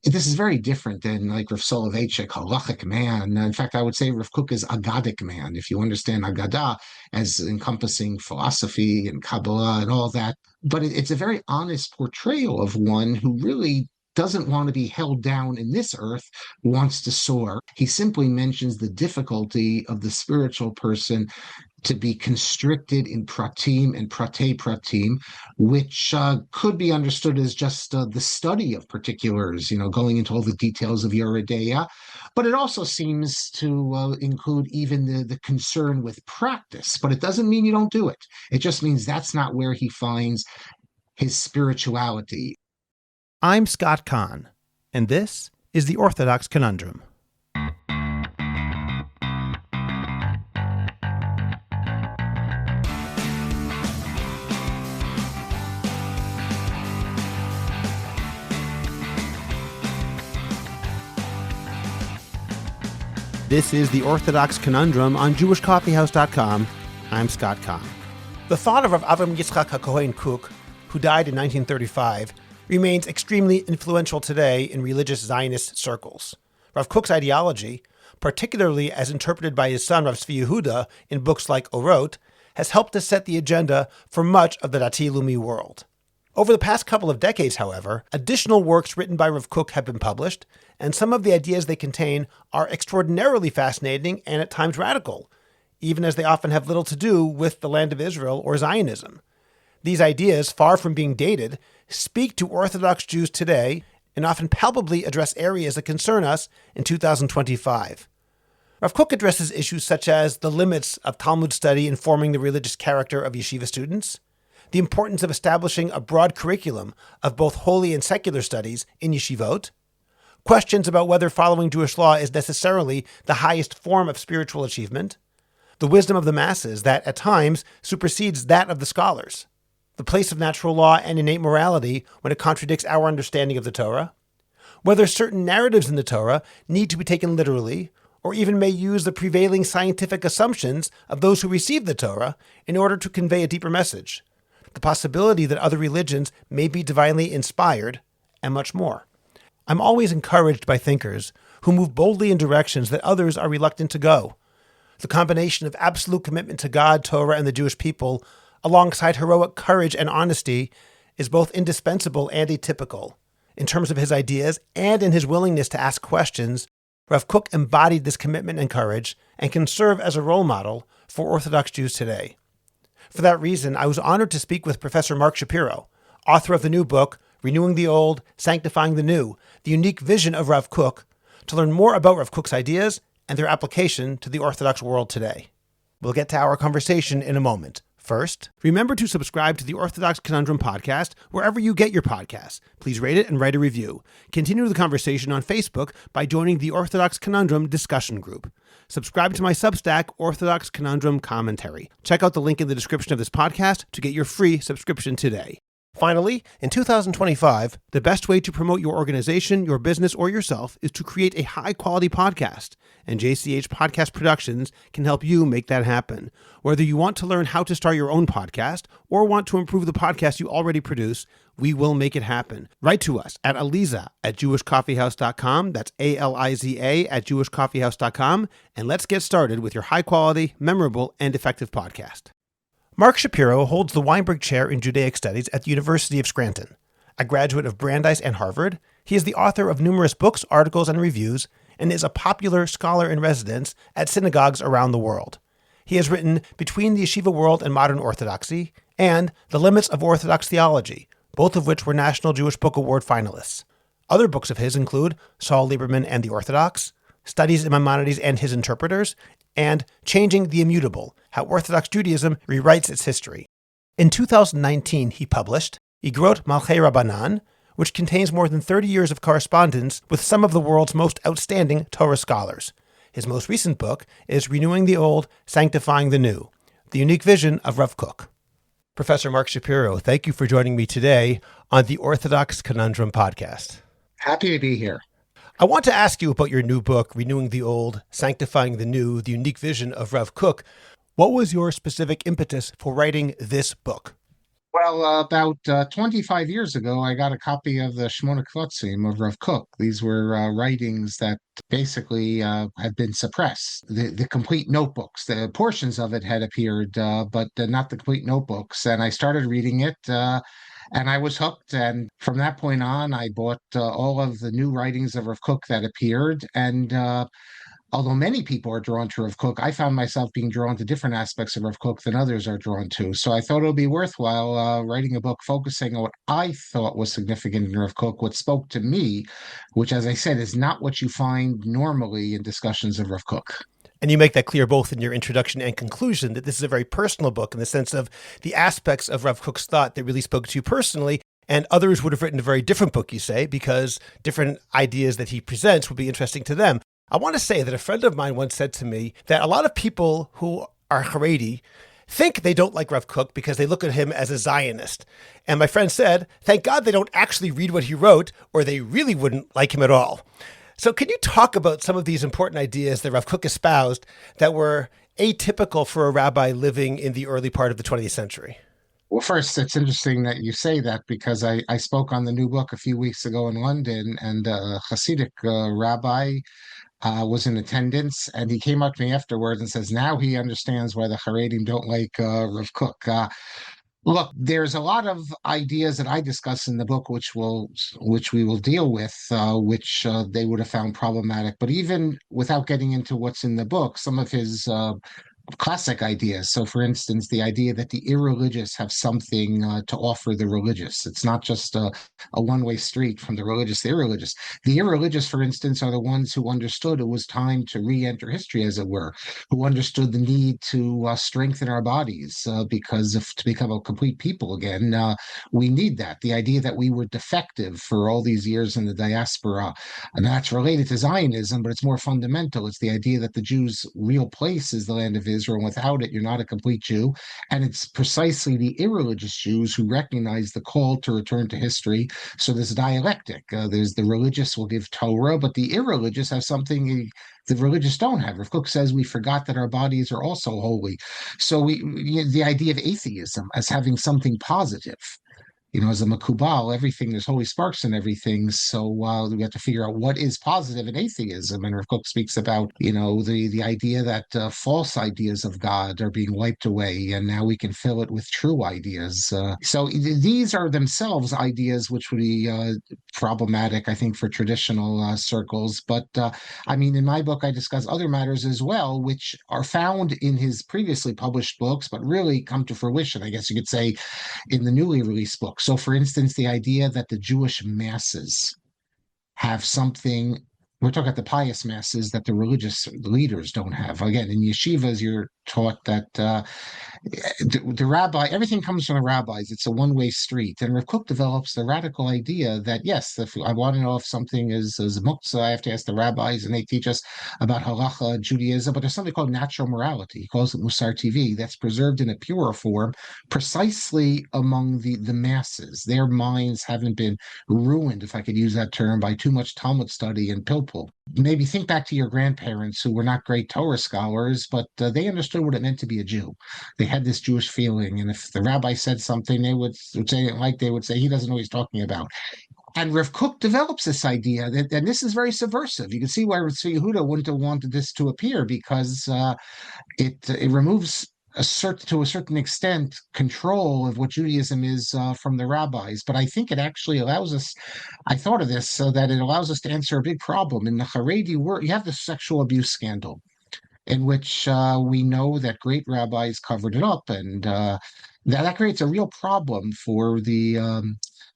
This is very different than like Rav Soloveitchik, halachic man. In fact, I would say Rav Kook is agadic man, if you understand agada as encompassing philosophy and Kabbalah and all that. But it's a very honest portrayal of one who really doesn't want to be held down in this earth, wants to soar. He simply mentions the difficulty of the spiritual person to be constricted in pratim and prate pratim, which could be understood as just the study of particulars, going into all the details of Yoredeya. But it also seems to include even the concern with practice. But it doesn't mean you don't do it. It just means that's not where he finds his spirituality. I'm Scott Kahn, and this is the Orthodox Conundrum. This is the Orthodox Conundrum on JewishCoffeehouse.com. I'm Scott Kahn. The thought of Rav Avraham Yitzchak HaKohen Kook, who died in 1935, remains extremely influential today in religious Zionist circles. Rav Kook's ideology, particularly as interpreted by his son Rav Tzvi Yehuda in books like Orot, has helped to set the agenda for much of the dati leumi world. Over the past couple of decades, however, additional works written by Rav Kook have been published, and some of the ideas they contain are extraordinarily fascinating and at times radical, even as they often have little to do with the land of Israel or Zionism. These ideas, far from being dated, speak to Orthodox Jews today and often palpably address areas that concern us in 2025. Rav Kook addresses issues such as the limits of Talmud study informing the religious character of yeshiva students, the importance of establishing a broad curriculum of both holy and secular studies in yeshivot, questions about whether following Jewish law is necessarily the highest form of spiritual achievement, the wisdom of the masses that, at times, supersedes that of the scholars, the place of natural law and innate morality when it contradicts our understanding of the Torah, whether certain narratives in the Torah need to be taken literally, or even may use the prevailing scientific assumptions of those who receive the Torah in order to convey a deeper message, the possibility that other religions may be divinely inspired, and much more. I'm always encouraged by thinkers who move boldly in directions that others are reluctant to go. The combination of absolute commitment to God, Torah, and the Jewish people, alongside heroic courage and honesty, is both indispensable and atypical. In terms of his ideas and in his willingness to ask questions, Rav Kook embodied this commitment and courage and can serve as a role model for Orthodox Jews today. For that reason, I was honored to speak with Professor Mark Shapiro, author of the new book, Renewing the Old, Sanctifying the New, the unique vision of Rav Kook, to learn more about Rav Kook's ideas and their application to the Orthodox world today. We'll get to our conversation in a moment. First, remember to subscribe to the Orthodox Conundrum podcast wherever you get your podcasts. Please rate it and write a review. Continue the conversation on Facebook by joining the Orthodox Conundrum discussion group. Subscribe to my Substack, Orthodox Conundrum Commentary. Check out the link in the description of this podcast to get your free subscription today. Finally, in 2025, the best way to promote your organization, your business, or yourself is to create a high-quality podcast, and JCH Podcast Productions can help you make that happen. Whether you want to learn how to start your own podcast or want to improve the podcast you already produce, we will make it happen. Write to us at aliza@jewishcoffeehouse.com. That's ALIZA @jewishcoffeehouse.com, and let's get started with your high-quality, memorable, and effective podcast. Mark Shapiro holds the Weinberg Chair in Judaic Studies at the University of Scranton. A graduate of Brandeis and Harvard, he is the author of numerous books, articles, and reviews, and is a popular scholar in residence at synagogues around the world. He has written Between the Yeshiva World and Modern Orthodoxy and The Limits of Orthodox Theology, both of which were National Jewish Book Award finalists. Other books of his include Saul Lieberman and the Orthodox, Studies in Maimonides and His Interpreters, and Changing the Immutable, How Orthodox Judaism Rewrites Its History. In 2019, he published Igrot Malchei Rabbanan, which contains more than 30 years of correspondence with some of the world's most outstanding Torah scholars. His most recent book is Renewing the Old, Sanctifying the New, the unique vision of Rav Kook. Professor Mark Shapiro, thank you for joining me today on the Orthodox Conundrum podcast. Happy to be here. I want to ask you about your new book, Renewing the Old, Sanctifying the New, the unique vision of Rav Kook. What was your specific impetus for writing this book? Well, about 25 years ago, I got a copy of the Shmona Kvatzim of Rav Kook. These were writings that basically had been suppressed. The complete notebooks, the portions of it had appeared, but not the complete notebooks. And I started reading it, and I was hooked. And from that point on, I bought all of the new writings of Rav Kook that appeared. And although many people are drawn to Rav Kook, I found myself being drawn to different aspects of Rav Kook than others are drawn to. So I thought it would be worthwhile writing a book focusing on what I thought was significant in Rav Kook, what spoke to me, which, as I said, is not what you find normally in discussions of Rav Kook. And you make that clear both in your introduction and conclusion that this is a very personal book in the sense of the aspects of Rav Kook's thought that really spoke to you personally. And others would have written a very different book, you say, because different ideas that he presents would be interesting to them. I want to say that a friend of mine once said to me that a lot of people who are Haredi think they don't like Rav Kook because they look at him as a Zionist. And my friend said, thank God they don't actually read what he wrote, or they really wouldn't like him at all. So can you talk about some of these important ideas that Rav Kook espoused that were atypical for a rabbi living in the early part of the 20th century? Well, first, it's interesting that you say that because I spoke on the new book a few weeks ago in London, and a Hasidic rabbi was in attendance, and he came up to me afterwards and says, now he understands why the Haredim don't like Rav Kook. Look, there's a lot of ideas that I discuss in the book, which we will deal with, which they would have found problematic. But even without getting into what's in the book, some of his classic ideas. So, for instance, the idea that the irreligious have something to offer the religious. It's not just a one-way street from the religious to the irreligious. The irreligious, for instance, are the ones who understood it was time to re-enter history, as it were, who understood the need to strengthen our bodies because to become a complete people again, we need that. The idea that we were defective for all these years in the diaspora, and that's related to Zionism, but it's more fundamental. It's the idea that the Jews' real place is the land of Israel, and without it, you're not a complete Jew. And it's precisely the irreligious Jews who recognize the call to return to history. So there's dialectic. There's the religious will give Torah, but the irreligious have something the religious don't have. Rav Kook says we forgot that our bodies are also holy. So the idea of atheism as having something positive. As a makubal, everything, there's holy sparks and everything. So we have to figure out what is positive in atheism. And Rav Kook speaks about, the idea that false ideas of God are being wiped away, and now we can fill it with true ideas. So these are themselves ideas which would be problematic, I think, for traditional circles. But in my book, I discuss other matters as well, which are found in his previously published books, but really come to fruition, I guess you could say, in the newly released book. So, for instance, the idea that the Jewish masses have something, we're talking about the pious masses that the religious leaders don't have. Again, in yeshivas, you're taught that the rabbi, everything comes from the rabbis. It's a one-way street. And Rav Kook develops the radical idea that, yes, if I want to know if something is muktzah, I have to ask the rabbis, and they teach us about halacha, Judaism, but there's something called natural morality. He calls it musar TV, that's preserved in a purer form, precisely among the masses. Their minds haven't been ruined, if I could use that term, by too much Talmud study and pilpul. Maybe think back to your grandparents who were not great Torah scholars, but they understood what it meant to be a Jew. They had this Jewish feeling, and if the rabbi said something, they would say it like they would say, he doesn't know what he's talking about. And Rav Kook develops this idea that, and this is very subversive. You can see why Rav Tzvi Yehuda wouldn't have wanted this to appear, because it removes to a certain extent, control of what Judaism is from the rabbis. But I think it actually allows us, I thought of this, so that it allows us to answer a big problem. In the Haredi world, you have the sexual abuse scandal, in which we know that great rabbis covered it up, and that creates a real problem for the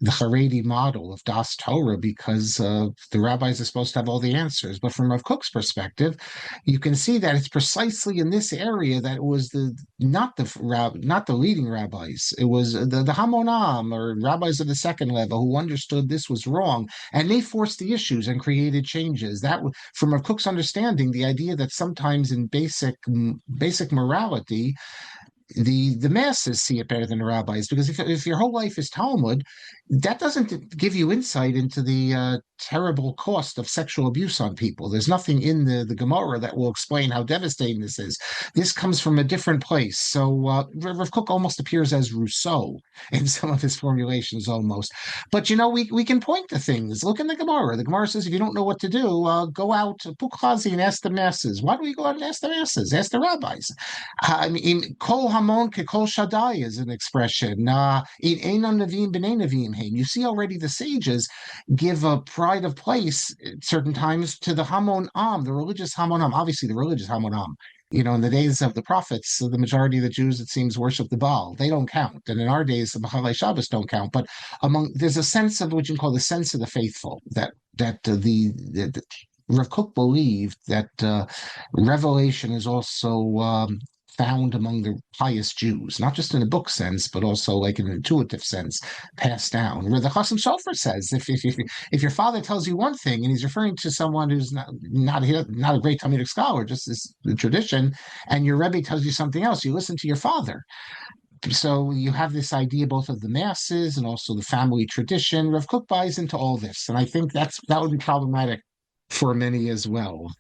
Haredi model of Das Torah, because the rabbis are supposed to have all the answers. But from Rav Kook's perspective, you can see that it's precisely in this area that it was not the leading rabbis. It was the Hamonam, or rabbis of the second level, who understood this was wrong, and they forced the issues and created changes. That, from Rav Kook's understanding, the idea that sometimes in basic morality, the masses see it better than the rabbis, because if your whole life is Talmud, that doesn't give you insight into the terrible cost of sexual abuse on people. There's nothing in the Gemara that will explain how devastating this is. This comes from a different place. So Rav Kook almost appears as Rousseau in some of his formulations almost. But, we can point to things. Look in the Gemara. The Gemara says if you don't know what to do, go out to Pukhazi and ask the masses. Why do we go out and ask the masses? Ask the rabbis. Kol Hamon ke Kol Shaddai is an expression. In Einon Nevi'im b'nei Nevi'im heim. You see already the sages give a pride of place at certain times to the Hamon Am, the religious Hamon Am. Obviously, the religious Hamon Am. In the days of the prophets, the majority of the Jews, it seems, worship the Baal. They don't count. And in our days, the B'chalei Shabbos don't count. But there's a sense of what you call the sense of the faithful, that the Rav Kook believed that revelation is also found among the pious Jews, not just in a book sense, but also like in an intuitive sense, passed down. Where the Chasam Sofer says, if your father tells you one thing, and he's referring to someone who's not a great Talmudic scholar, just this the tradition, and your Rebbe tells you something else, you listen to your father. So you have this idea both of the masses and also the family tradition. Rav Kook buys into all this, and I think that would be problematic for many as well.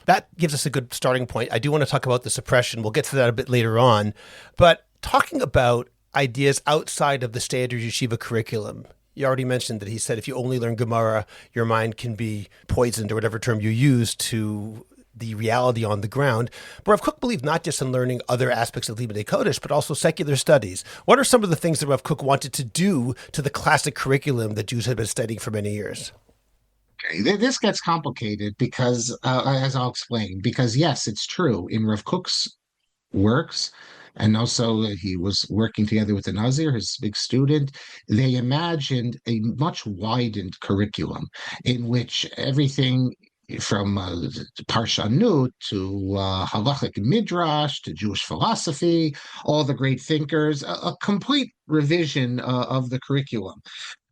That gives us a good starting point. I do want to talk about the suppression. We'll get to that a bit later on. But talking about ideas outside of the standard yeshiva curriculum, you already mentioned that he said if you only learn Gemara, your mind can be poisoned, or whatever term you use, to the reality on the ground. But Rav Kook believed not just in learning other aspects of Limudei Kodesh, but also secular studies. What are some of the things that Rav Kook wanted to do to the classic curriculum that Jews had been studying for many years? Okay, this gets complicated because, as I'll explain, because yes, it's true in Rav Kook's works, and also he was working together with the Nazir, his big student. They imagined a much widened curriculum in which everything from Parshanut to halachic midrash to Jewish philosophy, all the great thinkers, a complete revision of the curriculum.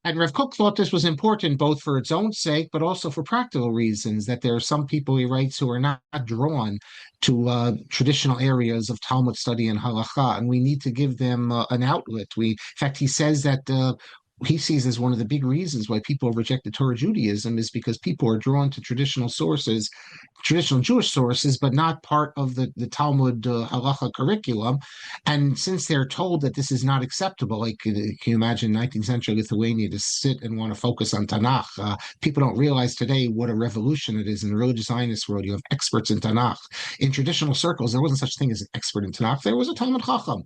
And Rav Kook thought this was important both for its own sake, but also for practical reasons, that there are some people, he writes, who are not drawn to traditional areas of Talmud study and halacha, and we need to give them an outlet. In fact, he says that he sees as one of the big reasons why people reject the Torah Judaism is because people are drawn to traditional sources, traditional Jewish sources, but not part of the Talmud halacha curriculum. And since they're told that this is not acceptable, like can you imagine 19th century Lithuania to sit and want to focus on Tanakh? People don't realize today what a revolution it is in the religious Zionist world. You have experts in Tanakh. In traditional circles, there wasn't such thing as an expert in Tanakh. There was a Talmud Chacham.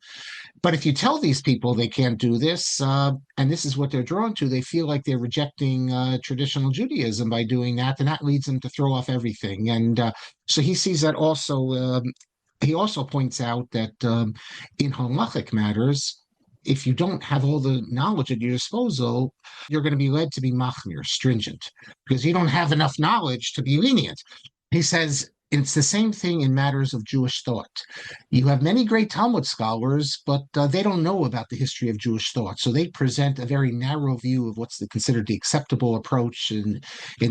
But if you tell these people they can't do this, and this is what they're drawn to, they feel like they're rejecting traditional Judaism by doing that, and that leads them to throw off everything. And so he sees that also. He also points out that in halachic matters, if you don't have all the knowledge at your disposal, you're going to be led to be machmir, stringent, because you don't have enough knowledge to be lenient. He says, it's the same thing in matters of Jewish thought. You have many great Talmud scholars, but they don't know about the history of Jewish thought. So they present a very narrow view of what's considered the acceptable approach in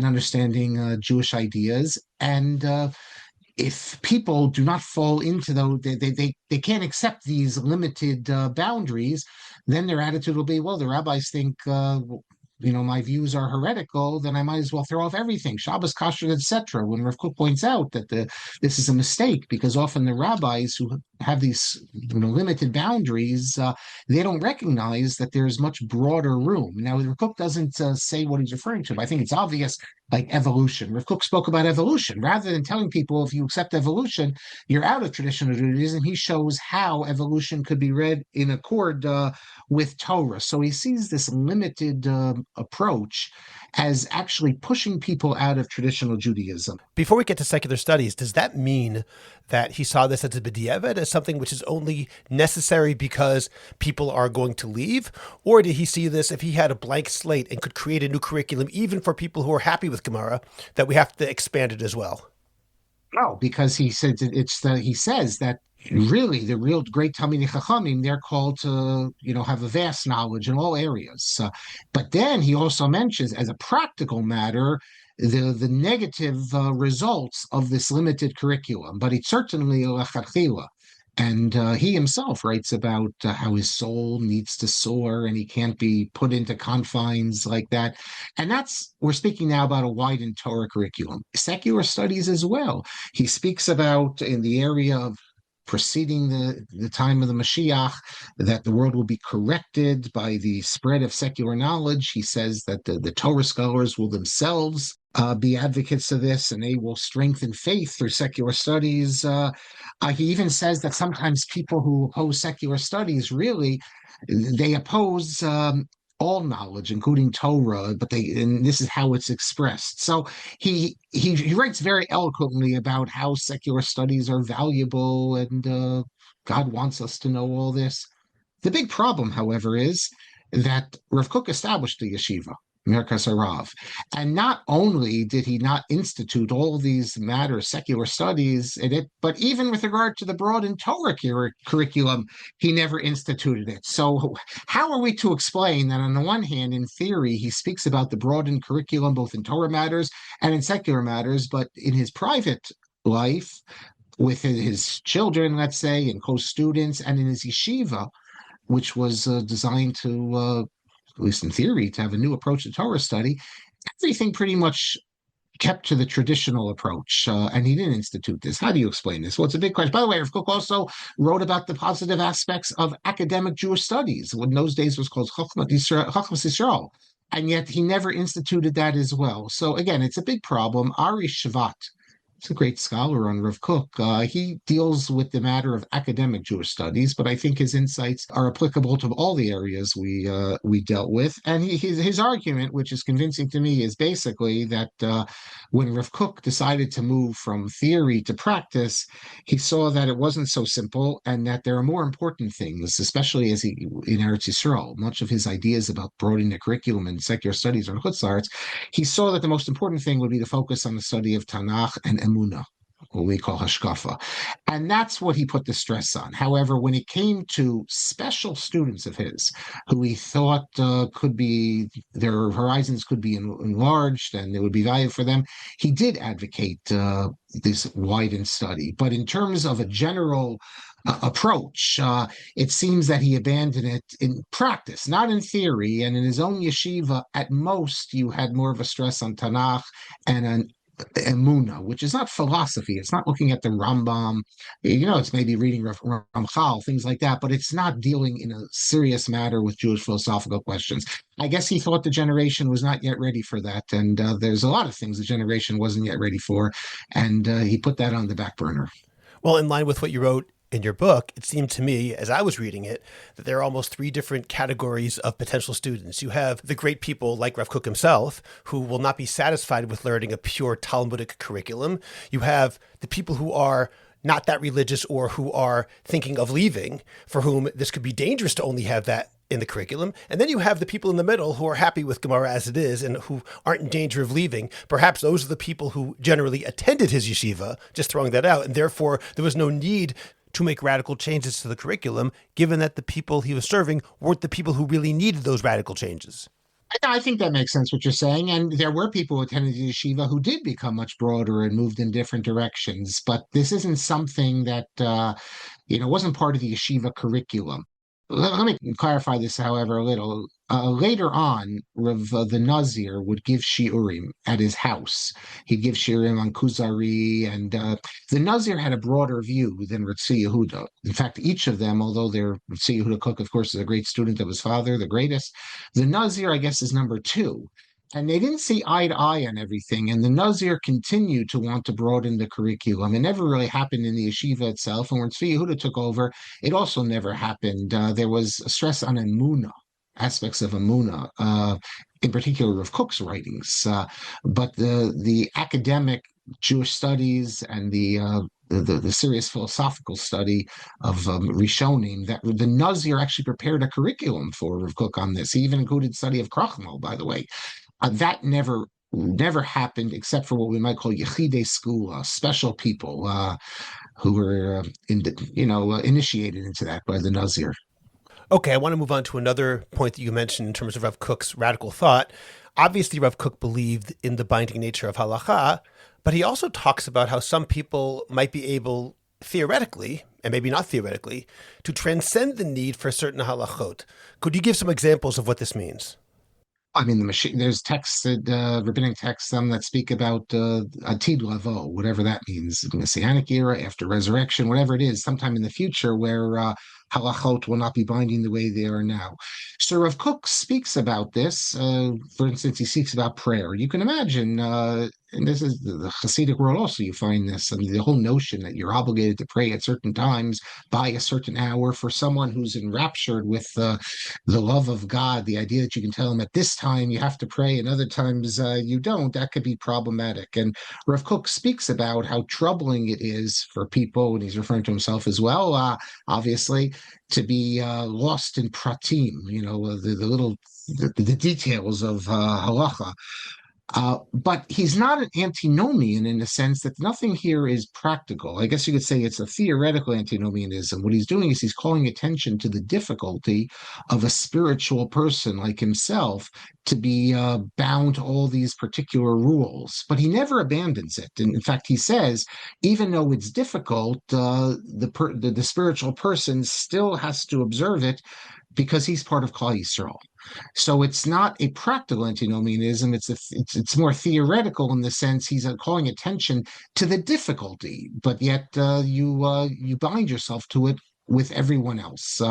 understanding Jewish ideas. And if people do not fall into those, they can't accept these limited boundaries, then their attitude will be, well, the rabbis think my views are heretical, then I might as well throw off everything, Shabbos, kashrut, etc. When Rav Kook points out that this is a mistake, because often the rabbis who have these limited boundaries, they don't recognize that there's much broader room. Now, Rav Kook doesn't say what he's referring to, but I think it's obvious, like evolution. Rav Kook spoke about evolution. Rather than telling people if you accept evolution, you're out of traditional Judaism, he shows how evolution could be read in accord with Torah. So he sees this limited approach as actually pushing people out of traditional Judaism. Before we get to secular studies, does that mean that he saw this as a b'diavad, as something which is only necessary because people are going to leave? Or did he see this, if he had a blank slate and could create a new curriculum, even for people who are happy with Gemara, that we have to expand it as well? No, because he said he says that really the real great Talmidei Chachamim, they're called to have a vast knowledge in all areas. But then he also mentions, as a practical matter, the negative results of this limited curriculum. But it's certainly lechatchila. And he himself writes about how his soul needs to soar and he can't be put into confines like that. And we're speaking now about a widened Torah curriculum, secular studies as well. He speaks about in the area of preceding the time of the Mashiach, that the world will be corrected by the spread of secular knowledge. He says that the Torah scholars will themselves be advocates of this, and they will strengthen faith through secular studies. He even says that sometimes people who oppose secular studies they oppose all knowledge, including Torah, and this is how it's expressed. So he writes very eloquently about how secular studies are valuable, and God wants us to know all this. The big problem, however, is that Rav Kook established the yeshiva, Merkas Harav. And not only did he not institute all these secular studies in it, but even with regard to the broadened Torah curriculum, he never instituted it. So how are we to explain that on the one hand, in theory, he speaks about the broadened curriculum, both in Torah matters and in secular matters, but in his private life, with his children, let's say, and co-students, and in his yeshiva, which was designed to at least in theory, to have a new approach to Torah study, everything pretty much kept to the traditional approach, and he didn't institute this. How do you explain this? Well, it's a big question. By the way, Rav Kook also wrote about the positive aspects of academic Jewish studies, what in those days was called Chochmas Yisrael, and yet he never instituted that as well. So again, it's a big problem. Ari Shvat, he's a great scholar on Rav Kook. He deals with the matter of academic Jewish studies, but I think his insights are applicable to all the areas we dealt with. And his argument, which is convincing to me, is basically that when Rav Kook decided to move from theory to practice, he saw that it wasn't so simple, and that there are more important things, especially in Eretz Yisrael. Much of his ideas about broadening the curriculum and secular studies or Chutz La'aretz, he saw that the most important thing would be to focus on the study of Tanakh and Emunah, what we call hashkafa. And that's what he put the stress on. However, when it came to special students of his, who he thought their horizons could be enlarged and it would be valuable for them, he did advocate this widened study. But in terms of a general approach, it seems that he abandoned it in practice, not in theory. And in his own yeshiva, at most, you had more of a stress on Tanakh and on Emunah, which is not philosophy. It's not looking at the Rambam. It's maybe reading Ramchal, things like that, but it's not dealing in a serious matter with Jewish philosophical questions. I guess he thought the generation was not yet ready for that, and there's a lot of things the generation wasn't yet ready for, and he put that on the back burner. Well, in line with what you wrote in your book, it seemed to me, as I was reading it, that there are almost three different categories of potential students. You have the great people like Rav Kook himself, who will not be satisfied with learning a pure Talmudic curriculum. You have the people who are not that religious or who are thinking of leaving, for whom this could be dangerous to only have that in the curriculum. And then you have the people in the middle who are happy with Gemara as it is and who aren't in danger of leaving. Perhaps those are the people who generally attended his yeshiva, just throwing that out. And therefore, there was no need to make radical changes to the curriculum, given that the people he was serving weren't the people who really needed those radical changes. I think that makes sense what you're saying. And there were people who attended the yeshiva who did become much broader and moved in different directions. But this isn't something that, wasn't part of the yeshiva curriculum. Let me clarify this, however, a little. Later on, the Nazir would give shiurim at his house. He'd give shiurim on Kuzari, and the Nazir had a broader view than Rav Tzvi Yehuda. In fact, each of them, although Rav Tzvi Yehuda Kook, of course, is a great student of his father, the greatest, the Nazir, I guess, is number two. And they didn't see eye to eye on everything. And the Nazir continued to want to broaden the curriculum. It never really happened in the yeshiva itself. And when Tzvi Yehuda took over, it also never happened. There was a stress on Emunah, aspects of Emunah, in particular of Kook's writings. But the academic Jewish studies and the serious philosophical study of Rishonim, that the Nazir actually prepared a curriculum for Rav Kook on this. He even included study of Krachmal, by the way. That never happened, except for what we might call yechidei school, special people who were initiated into that by the Nazir. Okay, I want to move on to another point that you mentioned in terms of Rav Kook's radical thought. Obviously, Rav Kook believed in the binding nature of halacha, but he also talks about how some people might be able, theoretically, and maybe not theoretically, to transcend the need for certain halachot. Could you give some examples of what this means? I mean, there's texts that rabbinic texts that speak about atid lavo, whatever that means, messianic era, after resurrection, whatever it is, sometime in the future where halachot will not be binding the way they are now. So Rav Kook speaks about this. For instance, he speaks about prayer. You can imagine, and this is the Hasidic world also, you find this, I mean, the whole notion that you're obligated to pray at certain times by a certain hour for someone who's enraptured with the love of God, the idea that you can tell them at this time you have to pray and other times you don't, that could be problematic. And Rav Kook speaks about how troubling it is for people, and he's referring to himself as well, obviously, to be lost in pratim, the details of halacha. But he's not an antinomian in the sense that nothing here is practical. I guess you could say it's a theoretical antinomianism. What he's doing is he's calling attention to the difficulty of a spiritual person like himself to be bound to all these particular rules. But he never abandons it. And in fact, he says, even though it's difficult, the spiritual person still has to observe it because he's part of Klal Yisrael. So it's not a practical antinomianism. It's more theoretical in the sense he's calling attention to the difficulty, but yet you bind yourself to it with everyone else.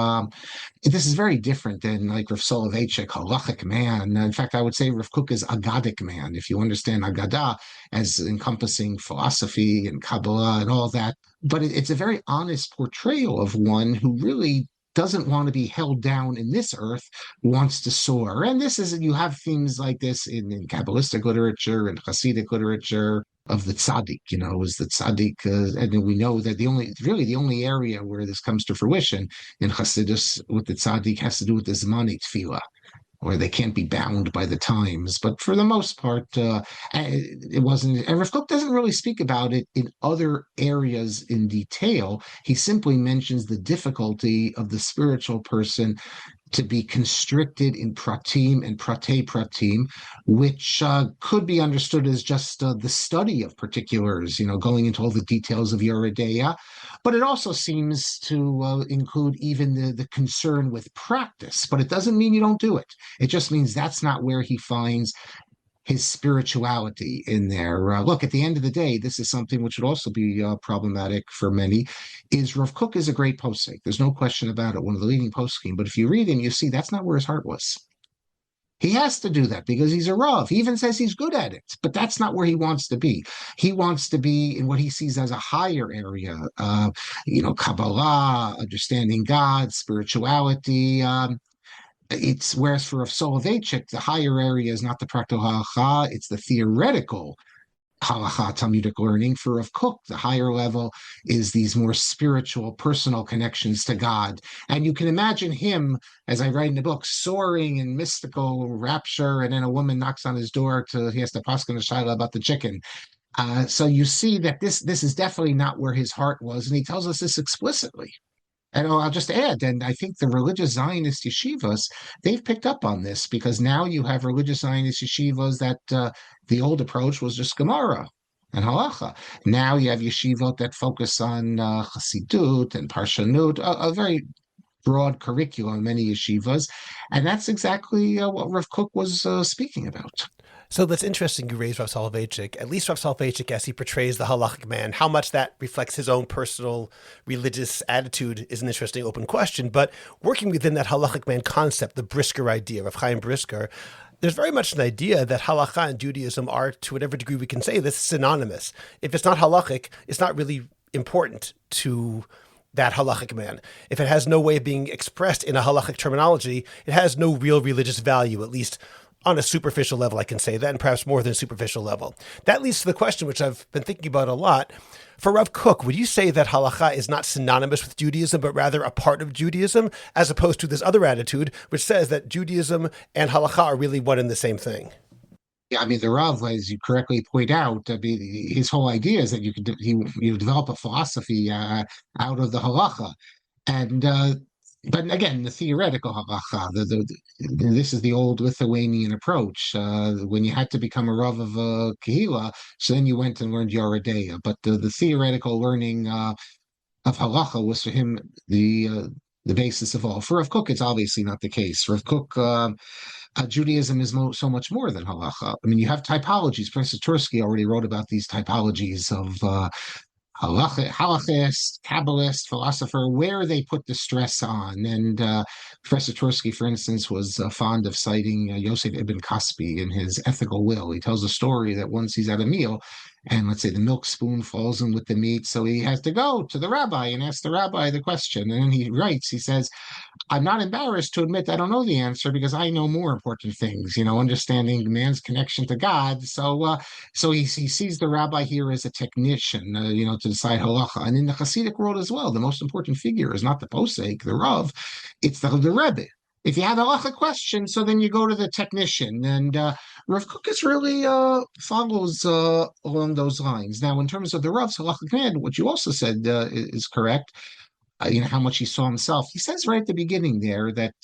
This is very different than like Rav Soloveitchik, halachic man. In fact, I would say Rav Kook is agadic man, if you understand Agadah as encompassing philosophy and Kabbalah and all that. But it's a very honest portrayal of one who really doesn't want to be held down in this earth, wants to soar. And you have themes like this in Kabbalistic literature and Hasidic literature of the tzaddik, is the tzaddik. And we know that the only area where this comes to fruition in Hasidus with the tzaddik has to do with the zmani tefillah, where they can't be bound by the times. But for the most part, it wasn't. And Rav Kook doesn't really speak about it in other areas in detail. He simply mentions the difficulty of the spiritual person to be constricted in pratim and prate pratim, which could be understood as just the study of particulars, going into all the details of Yoredeya. But it also seems to include even the concern with practice. But it doesn't mean you don't do it. It just means that's not where he finds his spirituality in there. Look, at the end of the day, this is something which would also be problematic for many, is Rav Kook is a great posek. There's no question about it, one of the leading poskim. But if you read him, you see that's not where his heart was. He has to do that because he's a Rav. He even says he's good at it, but that's not where he wants to be. He wants to be in what he sees as a higher area, Kabbalah, understanding God, spirituality. It's whereas for Rav Soloveitchik, the higher area is not the practical halacha, it's the theoretical halacha Talmudic learning. For Rav Kook, the higher level is these more spiritual, personal connections to God. And you can imagine him, as I write in the book, soaring in mystical rapture, and then a woman knocks on his door he has to paskin a shaila about the chicken. So you see that this is definitely not where his heart was, and he tells us this explicitly. And I'll just add, and I think the religious Zionist yeshivas, they've picked up on this because now you have religious Zionist yeshivas that the old approach was just Gemara and halacha. Now you have yeshivot that focus on Chassidut and Parshanut, a very broad curriculum in many yeshivas. And that's exactly what Rav Kook was speaking about. So that's interesting you raised Rav Soloveitchik. At least Rav Soloveitchik, as he portrays the halachic man, how much that reflects his own personal religious attitude is an interesting open question. But working within that halachic man concept, the Brisker idea of Chaim Brisker, there's very much an idea that halacha and Judaism are, to whatever degree we can say this, synonymous. If it's not halachic, it's not really important to that halachic man. If it has no way of being expressed in a halachic terminology, it has no real religious value, at least on a superficial level, I can say that, and perhaps more than a superficial level. That leads to the question, which I've been thinking about a lot. For Rav Kook, would you say that halacha is not synonymous with Judaism, but rather a part of Judaism, as opposed to this other attitude, which says that Judaism and halacha are really one and the same thing? Yeah, I mean, the Rav, as you correctly point out, his whole idea is that you develop a philosophy out of the halacha. And but again, the theoretical halacha, this is the old Lithuanian approach. When you had to become a Rav of a Kehila, so then you went and learned Yoredeya. But the theoretical learning of halacha was for him the basis of all. For Rav Kook, it's obviously not the case. Rav Kook, Judaism is so much more than halacha. I mean, you have typologies. Professor Tursky already wrote about these typologies of halachist, Kabbalist, philosopher, where they put the stress on. And Professor Tursky, for instance, was fond of citing Yosef ibn Kaspi in his Ethical Will. He tells a story that once he's at a meal, and let's say the milk spoon falls in with the meat, so he has to go to the rabbi and ask the rabbi the question. And then he writes, he says, I'm not embarrassed to admit I don't know the answer because I know more important things, understanding man's connection to God. So he sees the rabbi here as a technician, to decide halacha. And in the Hasidic world as well, the most important figure is not the posek, the Rav, it's the Rebbe. If you have a halacha question, so then you go to the technician. And Rav Kook is really follows along those lines. Now, in terms of the Rav's halacha command, what you also said is correct. How much he saw himself. He says right at the beginning there that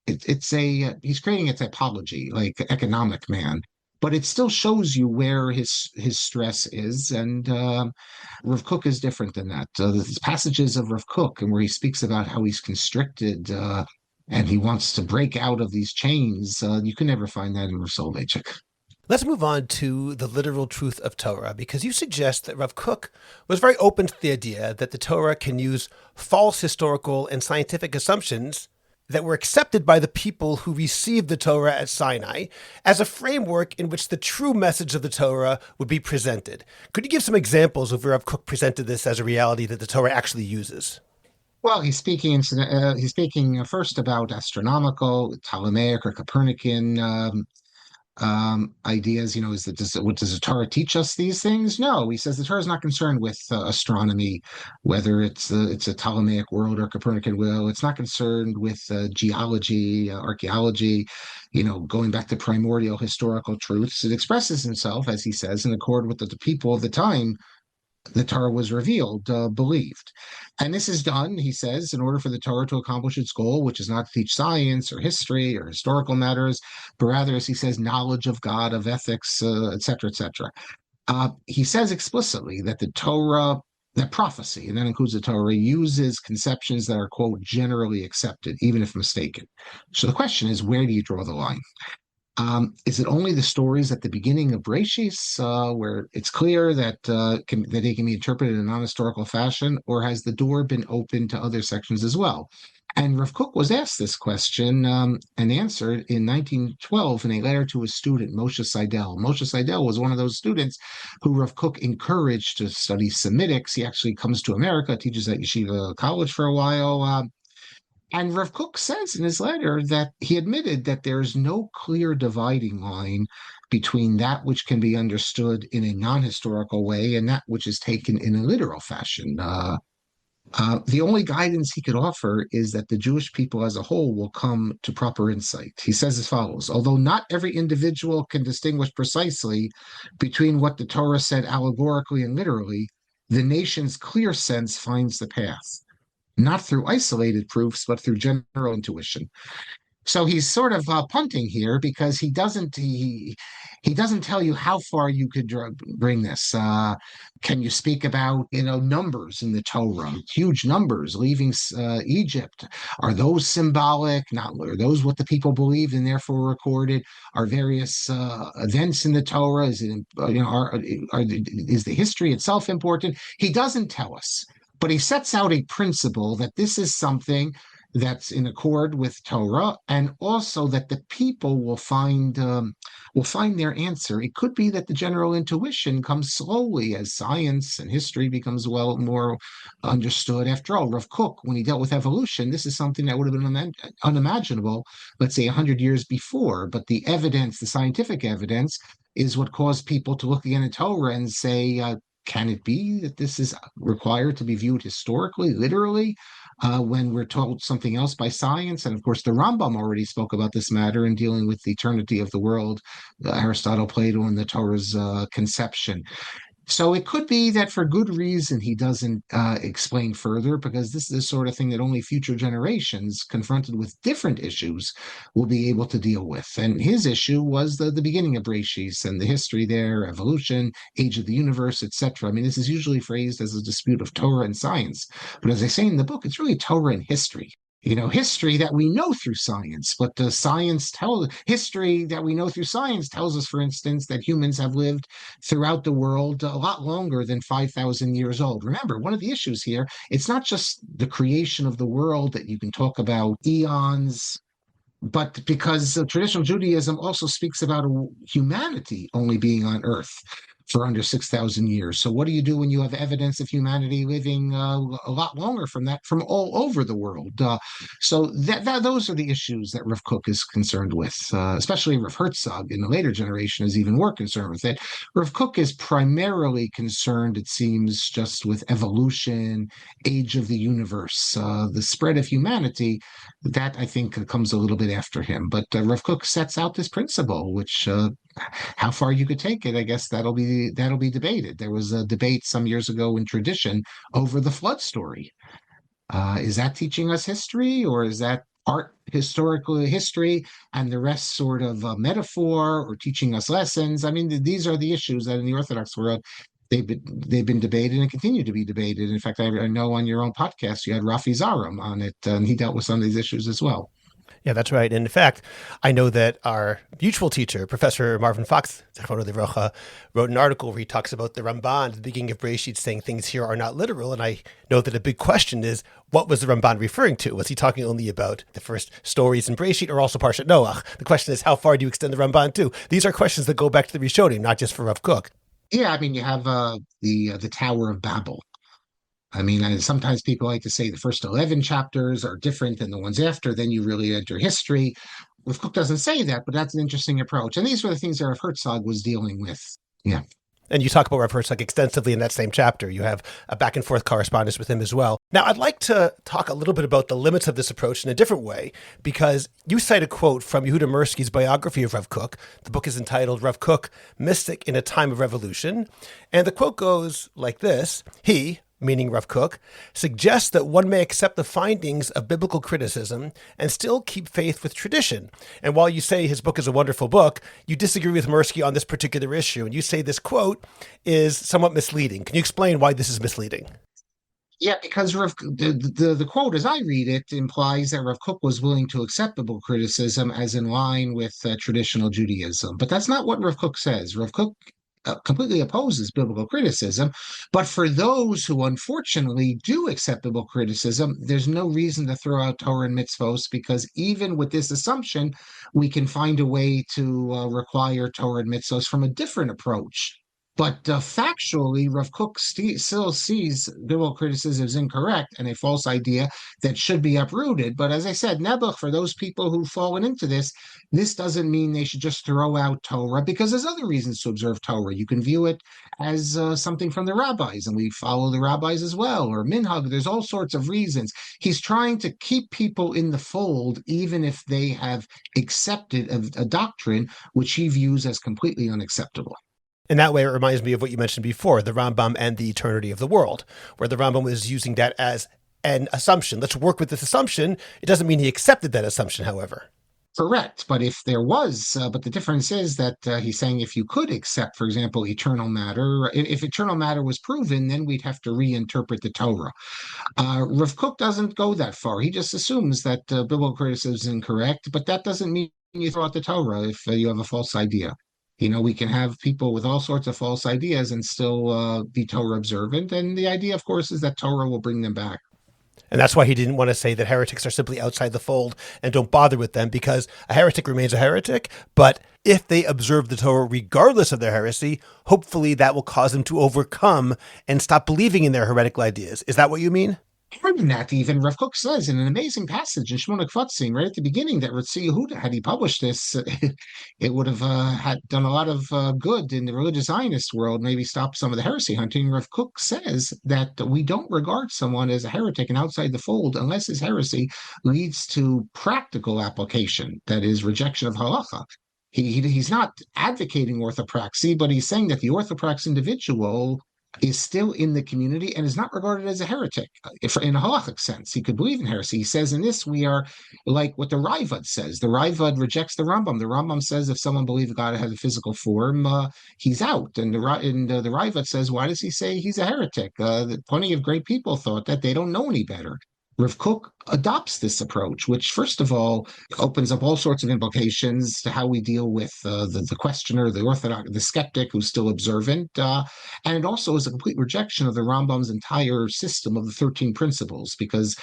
he's creating a typology, like economic man, but it still shows you where his stress is. And Rav Kook is different than that. There's passages of Rav Kook and where he speaks about how he's constricted and he wants to break out of these chains. You can never find that in Rav Soloveitchik. Let's move on to the literal truth of Torah, because you suggest that Rav Kook was very open to the idea that the Torah can use false historical and scientific assumptions that were accepted by the people who received the Torah at Sinai as a framework in which the true message of the Torah would be presented. Could you give some examples of where Rav Kook presented this as a reality that the Torah actually uses? Well, he's speaking first about astronomical, Ptolemaic, or Copernican ideas. Does the Torah teach us these things? No, he says the Torah is not concerned with astronomy, whether it's a Ptolemaic world or Copernican world. It's not concerned with geology, archaeology, going back to primordial historical truths. It expresses himself, as he says, in accord with the people of the time the Torah was revealed, believed. And this is done, he says, in order for the Torah to accomplish its goal, which is not to teach science or history or historical matters, but rather, as he says, knowledge of God, of ethics, etc., etc. He says explicitly that the Torah, that prophecy, and that includes the Torah, uses conceptions that are, quote, generally accepted, even if mistaken. So the question is, where do you draw the line? Is it only the stories at the beginning of Bereshis where it's clear that they can be interpreted in a non-historical fashion, or has the door been opened to other sections as well? And Rav Kook was asked this question and answered in 1912 in a letter to his student, Moshe Seidel. Moshe Seidel was one of those students who Rav Kook encouraged to study Semitics. He actually comes to America, teaches at Yeshiva College for a while. And Rav Kook says in his letter that he admitted that there is no clear dividing line between that which can be understood in a non-historical way and that which is taken in a literal fashion. The only guidance he could offer is that the Jewish people as a whole will come to proper insight. He says as follows: although not every individual can distinguish precisely between what the Torah said allegorically and literally, the nation's clear sense finds the path, not through isolated proofs, but through general intuition. So he's sort of punting here because he doesn't tell you how far you could bring this. Can you speak about numbers in the Torah, huge numbers leaving Egypt? Are those symbolic? Not are those what the people believed and therefore recorded? Are various events in the Torah? Is it is the history itself important? He doesn't tell us. But he sets out a principle that this is something that's in accord with Torah, and also that the people will find their answer. It could be that the general intuition comes slowly as science and history becomes more understood. After all, Rav Kook, when he dealt with evolution, this is something that would have been unimaginable, let's say 100 years before. But the evidence, the scientific evidence, is what caused people to look again at Torah and say, can it be that this is required to be viewed historically, literally, when we're told something else by science? And of course, the Rambam already spoke about this matter in dealing with the eternity of the world, Aristotle, Plato, and the Torah's conception. So it could be that for good reason he doesn't explain further, because this is the sort of thing that only future generations confronted with different issues will be able to deal with. And his issue was the beginning of Bereshit and the history there, evolution, age of the universe, etc. I mean, this is usually phrased as a dispute of Torah and science. But as I say in the book, it's really Torah and history. History that we know through science, but history that we know through science tells us, for instance, that humans have lived throughout the world a lot longer than 5,000 years old. Remember, one of the issues here, it's not just the creation of the world that you can talk about eons, but because traditional Judaism also speaks about humanity only being on earth for under 6,000 years. So what do you do when you have evidence of humanity living a lot longer from all over the world? So those are the issues that Rav Kook is concerned with, especially Rav Herzog in the later generation is even more concerned with it. Rav Kook is primarily concerned, it seems, just with evolution, age of the universe, the spread of humanity. That, I think, comes a little bit after him. But Rav Kook sets out this principle, which how far you could take it, I guess that'll be debated. There was a debate some years ago in tradition over the flood story. Is that teaching us history, or is that art, historical history, and the rest sort of metaphor, or teaching us lessons? I mean, these are the issues that in the Orthodox world they've been debated and continue to be debated. In fact, I know on your own podcast you had Rafi Zaram on it, and he dealt with some of these issues as well. Yeah, that's right. And in fact, I know that our mutual teacher, Professor Marvin Fox, wrote an article where he talks about the Ramban at the beginning of Bereshit saying things here are not literal. And I know that a big question is, what was the Ramban referring to? Was he talking only about the first stories in Bereshit or also Parshat Noach? The question is, how far do you extend the Ramban to? These are questions that go back to the Rishonim, not just for Rav Kook. Yeah, I mean, you have the Tower of Babel. I mean, sometimes people like to say the first 11 chapters are different than the ones after, then you really enter history. Rav Kook doesn't say that, but that's an interesting approach. And these were the things that Rav Herzog was dealing with. Yeah. And you talk about Rav Herzog extensively in that same chapter. You have a back and forth correspondence with him as well. Now, I'd like to talk a little bit about the limits of this approach in a different way, because you cite a quote from Yehuda Mirsky's biography of Rav Kook. The book is entitled Rav Kook, Mystic in a Time of Revolution. And the quote goes like this: he, meaning Rav Kook, suggests that one may accept the findings of biblical criticism and still keep faith with tradition. And while you say his book is a wonderful book, you disagree with Mirsky on this particular issue. And you say this quote is somewhat misleading. Can you explain why this is misleading? Yeah, because the quote, as I read it, implies that Rav Kook was willing to accept biblical criticism as in line with traditional Judaism. But that's not what Rav Kook says. Rav Kook completely opposes biblical criticism. But for those who unfortunately do accept biblical criticism, there's no reason to throw out Torah and mitzvos, because even with this assumption, we can find a way to require Torah and mitzvos from a different approach. But factually, Rav Kook still sees biblical criticism as incorrect and a false idea that should be uprooted. But as I said, Nebuch, for those people who've fallen into this doesn't mean they should just throw out Torah, because there's other reasons to observe Torah. You can view it as something from the rabbis, and we follow the rabbis as well, or minhag. There's all sorts of reasons. He's trying to keep people in the fold, even if they have accepted a doctrine which he views as completely unacceptable. In that way, it reminds me of what you mentioned before, the Rambam and the eternity of the world, where the Rambam was using that as an assumption. Let's work with this assumption. It doesn't mean he accepted that assumption, however. Correct. But if there was, but the difference is that he's saying if you could accept, for example, eternal matter, if eternal matter was proven, then we'd have to reinterpret the Torah. Rav Kook doesn't go that far. He just assumes that biblical criticism is incorrect, but that doesn't mean you throw out the Torah if you have a false idea. We can have people with all sorts of false ideas and still be Torah observant. And the idea, of course, is that Torah will bring them back. And that's why he didn't want to say that heretics are simply outside the fold and don't bother with them, because a heretic remains a heretic. But if they observe the Torah regardless of their heresy, hopefully that will cause them to overcome and stop believing in their heretical ideas. Is that what you mean? More than that, even Rav Kook says in an amazing passage in Shmona Kvatzim, right at the beginning, that Rav Tzvi Yehuda, had he published this, it would have had done a lot of good in the religious Zionist world, maybe stop some of the heresy hunting. Rav Kook says that we don't regard someone as a heretic and outside the fold unless his heresy leads to practical application, that is, rejection of halacha. He's not advocating orthopraxy, but he's saying that the orthoprax individual is still in the community and is not regarded as a heretic. If in a halachic sense, he could believe in heresy. He says in this, we are like what the Ravad says. The Ravad rejects the Rambam. The Rambam says if someone believes God has a physical form, he's out. And the Ravad says, why does he say he's a heretic? Plenty of great people thought that. They don't know any better. Rav Kook adopts this approach, which, first of all, opens up all sorts of implications to how we deal with the questioner, the orthodox, the skeptic who's still observant, and it also is a complete rejection of the Rambam's entire system of the 13 principles, because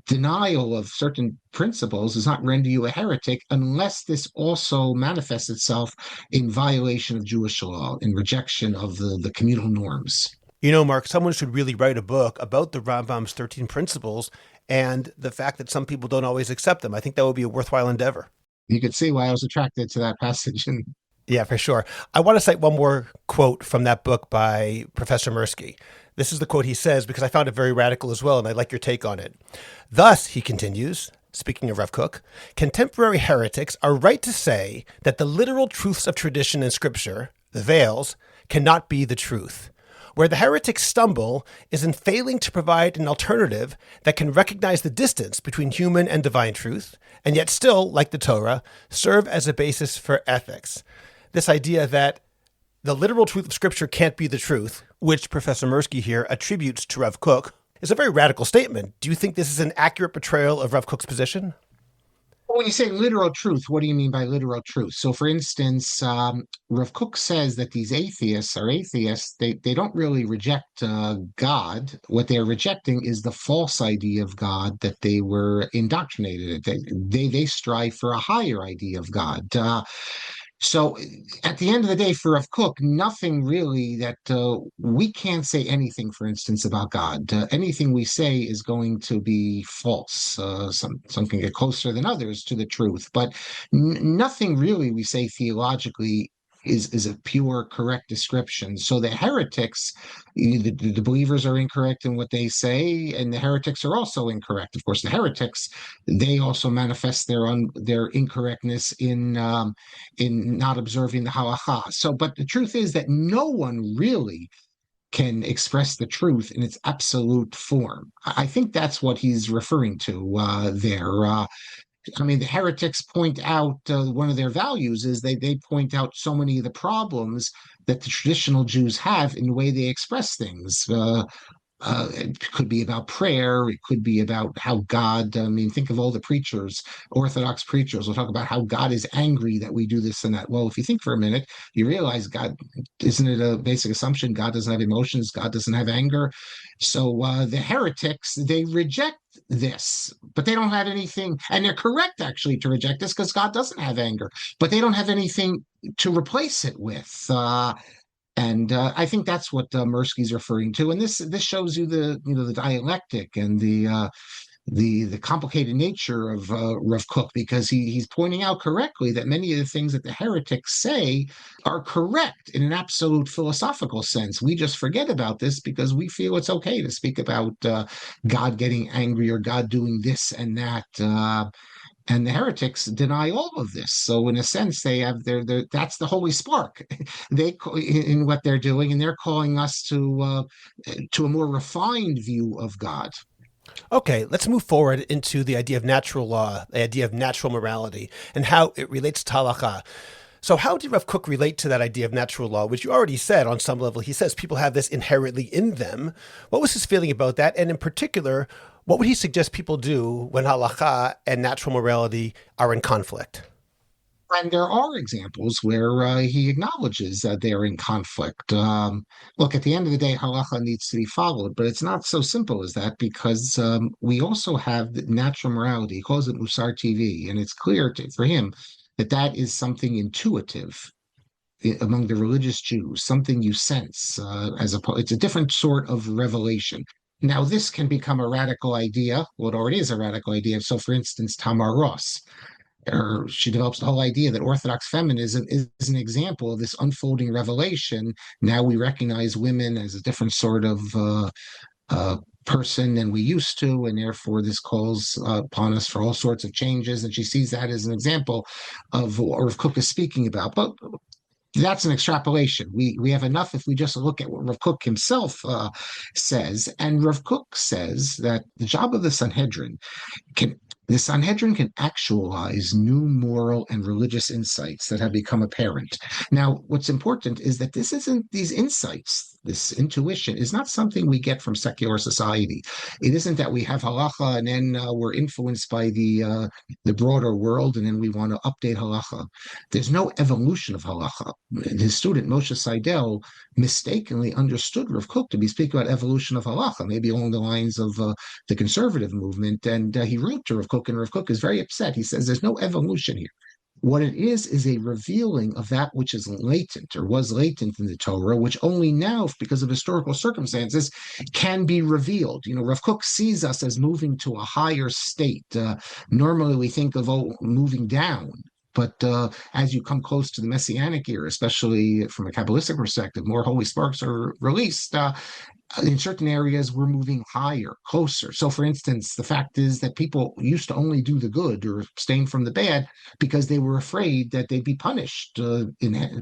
denial of certain principles does not render you a heretic unless this also manifests itself in violation of Jewish law, in rejection of the communal norms. You know, Mark, someone should really write a book about the Rambam's 13 principles and the fact that some people don't always accept them. I think that would be a worthwhile endeavor. You could see why I was attracted to that passage. Yeah, for sure. I want to cite one more quote from that book by Professor Mirsky. This is the quote he says, because I found it very radical as well, and I'd like your take on it. Thus, he continues, speaking of Rav Kook, contemporary heretics are right to say that the literal truths of tradition and scripture, the veils, cannot be the truth. Where the heretics stumble is in failing to provide an alternative that can recognize the distance between human and divine truth, and yet still, like the Torah, serve as a basis for ethics. This idea that the literal truth of Scripture can't be the truth, which Professor Mirsky here attributes to Rav Kook, is a very radical statement. Do you think this is an accurate portrayal of Rav Kook's position? When you say literal truth, what do you mean by literal truth? So, for instance, Rav Kook says that these atheists are atheists. They don't really reject God. What they're rejecting is the false idea of God that they were indoctrinated. They strive for a higher idea of God. So at the end of the day, for Rav Kook, nothing really that we can't say anything, for instance, about God. Anything we say is going to be false. Some can get closer than others to the truth, but nothing really we say theologically is a pure, correct description. So the heretics, the believers are incorrect in what they say, and the heretics are also incorrect. Of course, the heretics, they also manifest their incorrectness in not observing the halacha. So, but the truth is that no one really can express the truth in its absolute form. I think that's what he's referring to there. I mean, the heretics point out one of their values is they point out so many of the problems that the traditional Jews have in the way they express things. It could be about prayer. It could be about how God, I mean, think of all the preachers, Orthodox preachers will talk about how God is angry that we do this and that. Well, if you think for a minute, you realize God, isn't it a basic assumption? God doesn't have emotions. God doesn't have anger. So the heretics, they reject this, but they don't have anything, and they're correct actually to reject this because God doesn't have anger, but they don't have anything to replace it with. And I think that's what Mirsky's referring to, and this shows you the dialectic and the complicated nature of Rav Kook, because he's pointing out correctly that many of the things that the heretics say are correct in an absolute philosophical sense. We just forget about this because we feel it's okay to speak about God getting angry or God doing this and that. And the heretics deny all of this. So in a sense, they have that's the holy spark in what they're doing, and they're calling us to a more refined view of God. Okay, let's move forward into the idea of natural law, the idea of natural morality, and how it relates to halakha. So how did Rav Kook relate to that idea of natural law, which you already said on some level? He says people have this inherently in them. What was his feeling about that? And in particular, what would he suggest people do when halakha and natural morality are in conflict? And there are examples where he acknowledges that they're in conflict. Look, at the end of the day, halacha needs to be followed, but it's not so simple as that, because we also have natural morality. He calls it Musar TV, and it's clear for him that is something intuitive among the religious Jews, something you sense it's a different sort of revelation. Now, this can become a radical idea. Well, it already is a radical idea. So, for instance, Tamar Ross, she develops the whole idea that Orthodox feminism is an example of this unfolding revelation. Now we recognize women as a different sort of person than we used to, and therefore this calls upon us for all sorts of changes. And she sees that as an example of what Rav Kook is speaking about. But that's an extrapolation. We have enough if we just look at what Rav Kook himself says. And Rav Kook says that the job of the Sanhedrin can actualize new moral and religious insights that have become apparent. Now, what's important is that these insights, this intuition, is not something we get from secular society. It isn't that we have halacha and then we're influenced by the broader world and then we want to update halacha. There's no evolution of halacha. His student Moshe Seidel mistakenly understood Rav Kook to be speaking about evolution of halacha, maybe along the lines of the conservative movement, and he wrote to Rav Kook, and Rav Kook is very upset. He says there's no evolution here. What it is a revealing of that which is latent or was latent in the Torah, which only now, because of historical circumstances, can be revealed. Rav Kook sees us as moving to a higher state. Normally we think of moving down. But as you come close to the Messianic era, especially from a Kabbalistic perspective, more holy sparks are released. In certain areas, we're moving higher, closer. So, for instance, the fact is that people used to only do the good or abstain from the bad because they were afraid that they'd be punished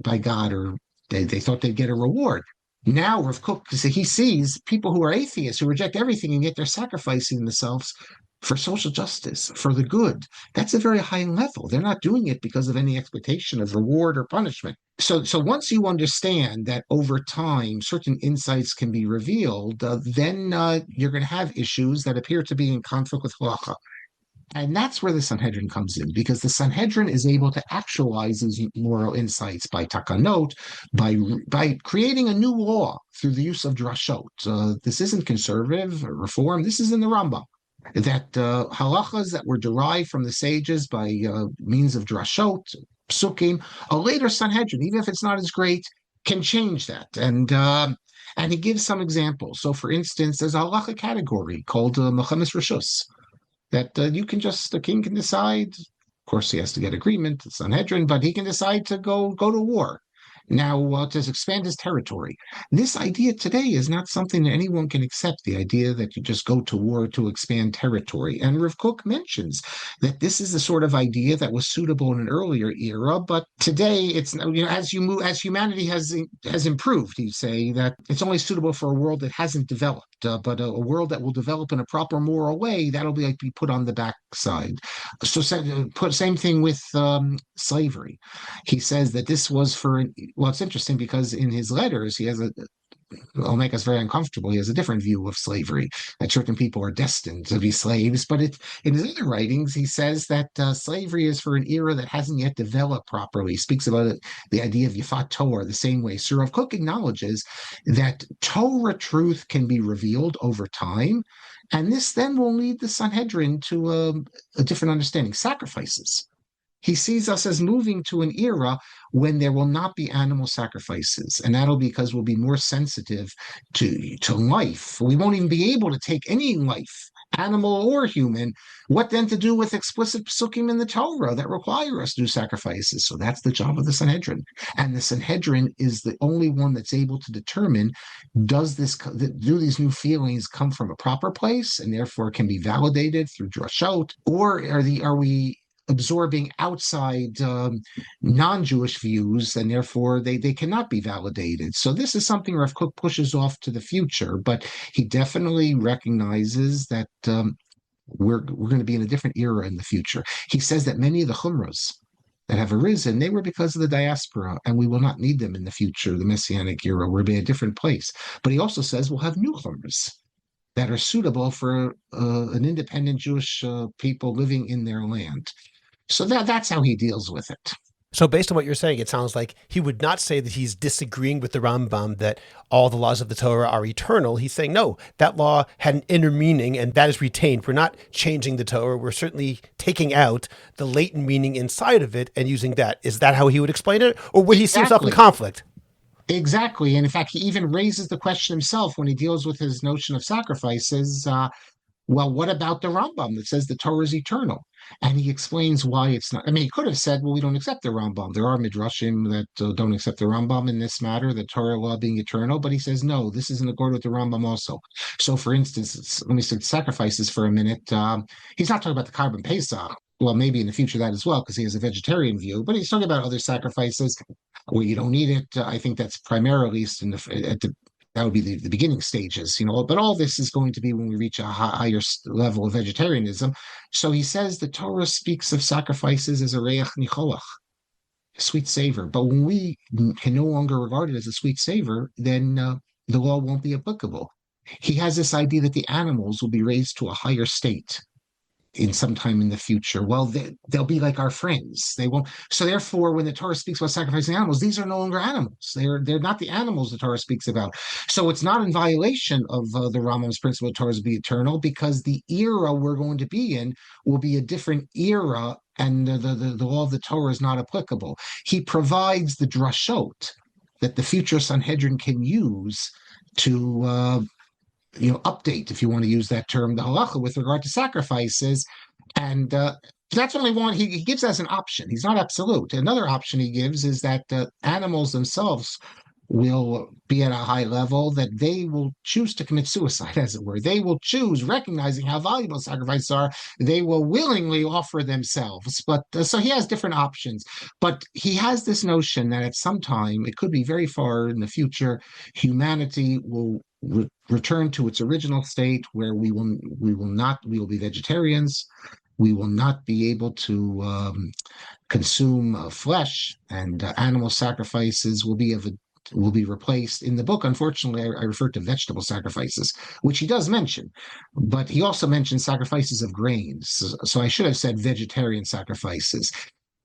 by God, or they thought they'd get a reward. Now, Rav Kook, he sees people who are atheists, who reject everything, and yet they're sacrificing themselves for social justice, for the good. That's a very high level. They're not doing it because of any expectation of reward or punishment. So once you understand that over time certain insights can be revealed, then you're going to have issues that appear to be in conflict with halacha. And that's where the Sanhedrin comes in, because the Sanhedrin is able to actualize these moral insights by takanot, by creating a new law through the use of drashot. This isn't conservative or reform. This is in the Rambam. That halachas that were derived from the sages by means of drashot, psukim, a later Sanhedrin, even if it's not as great, can change that. And he gives some examples. So, for instance, there's a halacha category called Mechemes Rishus, that the king can decide. Of course, he has to get agreement, the Sanhedrin, but he can decide to go to war. Now, to expand his territory. This idea today is not something that anyone can accept, the idea that you just go to war to expand territory. And Rav Kook mentions that this is the sort of idea that was suitable in an earlier era, but today it's, as humanity has improved, you say that it's only suitable for a world that hasn't developed, but a world that will develop in a proper moral way, that'll be put on the backside. So same thing with slavery. He says that this was well, it's interesting because in his letters, it'll make us very uncomfortable. He has a different view of slavery, that certain people are destined to be slaves. But in his other writings, he says that slavery is for an era that hasn't yet developed properly. He speaks about the idea of Yifat Torah the same way. So Rav Kook acknowledges that Torah truth can be revealed over time, and this then will lead the Sanhedrin to a different understanding. Sacrifices. He sees us as moving to an era when there will not be animal sacrifices, and that'll be because we'll be more sensitive to life. We won't even be able to take any life, animal or human. What then to do with explicit psukim in the Torah that require us to do sacrifices? So that's the job of the Sanhedrin. And the Sanhedrin is the only one that's able to determine, do these new feelings come from a proper place and therefore can be validated through drashot, or are we absorbing outside non-Jewish views, and therefore they cannot be validated. So this is something Rav Kook pushes off to the future, but he definitely recognizes that we're going to be in a different era in the future. He says that many of the chumras that have arisen, they were because of the diaspora, and we will not need them in the future, the Messianic era. We'll be in a different place. But he also says we'll have new chumras that are suitable for an independent Jewish people living in their land. So that's how he deals with it. So based on what you're saying, it sounds like he would not say that he's disagreeing with the Rambam, that all the laws of the Torah are eternal. He's saying, no, that law had an inner meaning and that is retained. We're not changing the Torah. We're certainly taking out the latent meaning inside of it and using that. Is that how he would explain it? Or would he see himself in conflict? Exactly. And in fact, he even raises the question himself when he deals with his notion of sacrifices. Well, what about the Rambam that says the Torah is eternal? And he explains why it's not. I mean, he could have said, well, we don't accept the Rambam. There are midrashim that don't accept the Rambam in this matter, the Torah law being eternal. But he says, no, this is in accord with the Rambam also. So, for instance, let me say sacrifices for a minute. He's not talking about the carbon Pesach. Well, maybe in the future that as well, because he has a vegetarian view. But he's talking about other sacrifices where you don't need it. I think that's primarily at the that would be the beginning stages, but all this is going to be when we reach a higher level of vegetarianism. So he says the Torah speaks of sacrifices as a reach nicholach, a sweet savor. But when we can no longer regard it as a sweet savor, then the law won't be applicable. He has this idea that the animals will be raised to a higher state in some time in the future. Well, they'll be like our friends. They won't. So therefore, when the Torah speaks about sacrificing animals, these are no longer animals. They're not the animals the Torah speaks about. So it's not in violation of the Rambam's principle of Torah to be eternal, because the era we're going to be in will be a different era, and the law of the Torah is not applicable. He provides the drashot that the future Sanhedrin can use to update, if you want to use that term, the halacha with regard to sacrifices. And that's only one he gives as an option. He's not absolute. Another option he gives is that animals themselves will be at a high level, that they will choose to commit suicide, as it were. They will choose, recognizing how valuable sacrifices are, they will willingly offer themselves. But so he has different options. But he has this notion that at some time, it could be very far in the future, humanity will return to its original state, where we will be vegetarians. We will not be able to consume flesh, and animal sacrifices will be replaced. In the book, unfortunately, I refer to vegetable sacrifices, which he does mention, but he also mentions sacrifices of grains. So I should have said vegetarian sacrifices.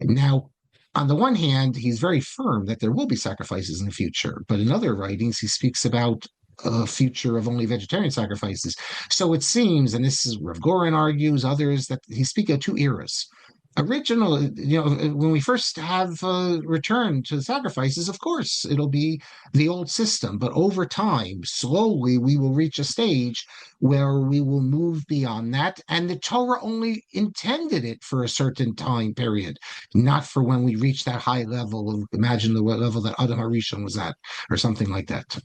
Now, on the one hand, he's very firm that there will be sacrifices in the future, but in other writings, he speaks about a future of only vegetarian sacrifices. So it seems, and this is Rav Goren argues, others, that he's speaking of two eras. Original, when we first have return to sacrifices, of course, it'll be the old system. But over time, slowly, we will reach a stage where we will move beyond that. And the Torah only intended it for a certain time period, not for when we reach that high level of, imagine the level that Adam HaRishon was at, or something like that.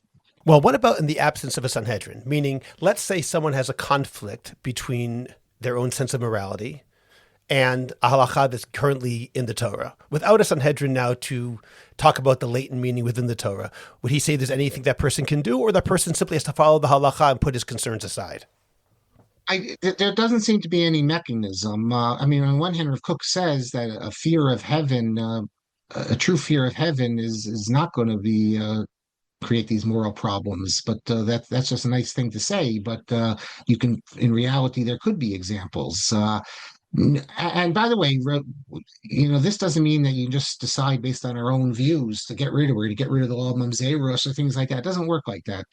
Well, what about in the absence of a Sanhedrin? Meaning, let's say someone has a conflict between their own sense of morality and a halacha that's currently in the Torah. Without a Sanhedrin now to talk about the latent meaning within the Torah, would he say there's anything that person can do, or that person simply has to follow the halacha and put his concerns aside? There doesn't seem to be any mechanism. On one hand, Rav Kook says that a fear of heaven, a true fear of heaven, is not going to be create these moral problems, but that's just a nice thing to say. But you can, in reality, there could be examples. And by the way, this doesn't mean that you just decide based on our own views to get rid of the law of Mamzerus or things like that. It doesn't work like that.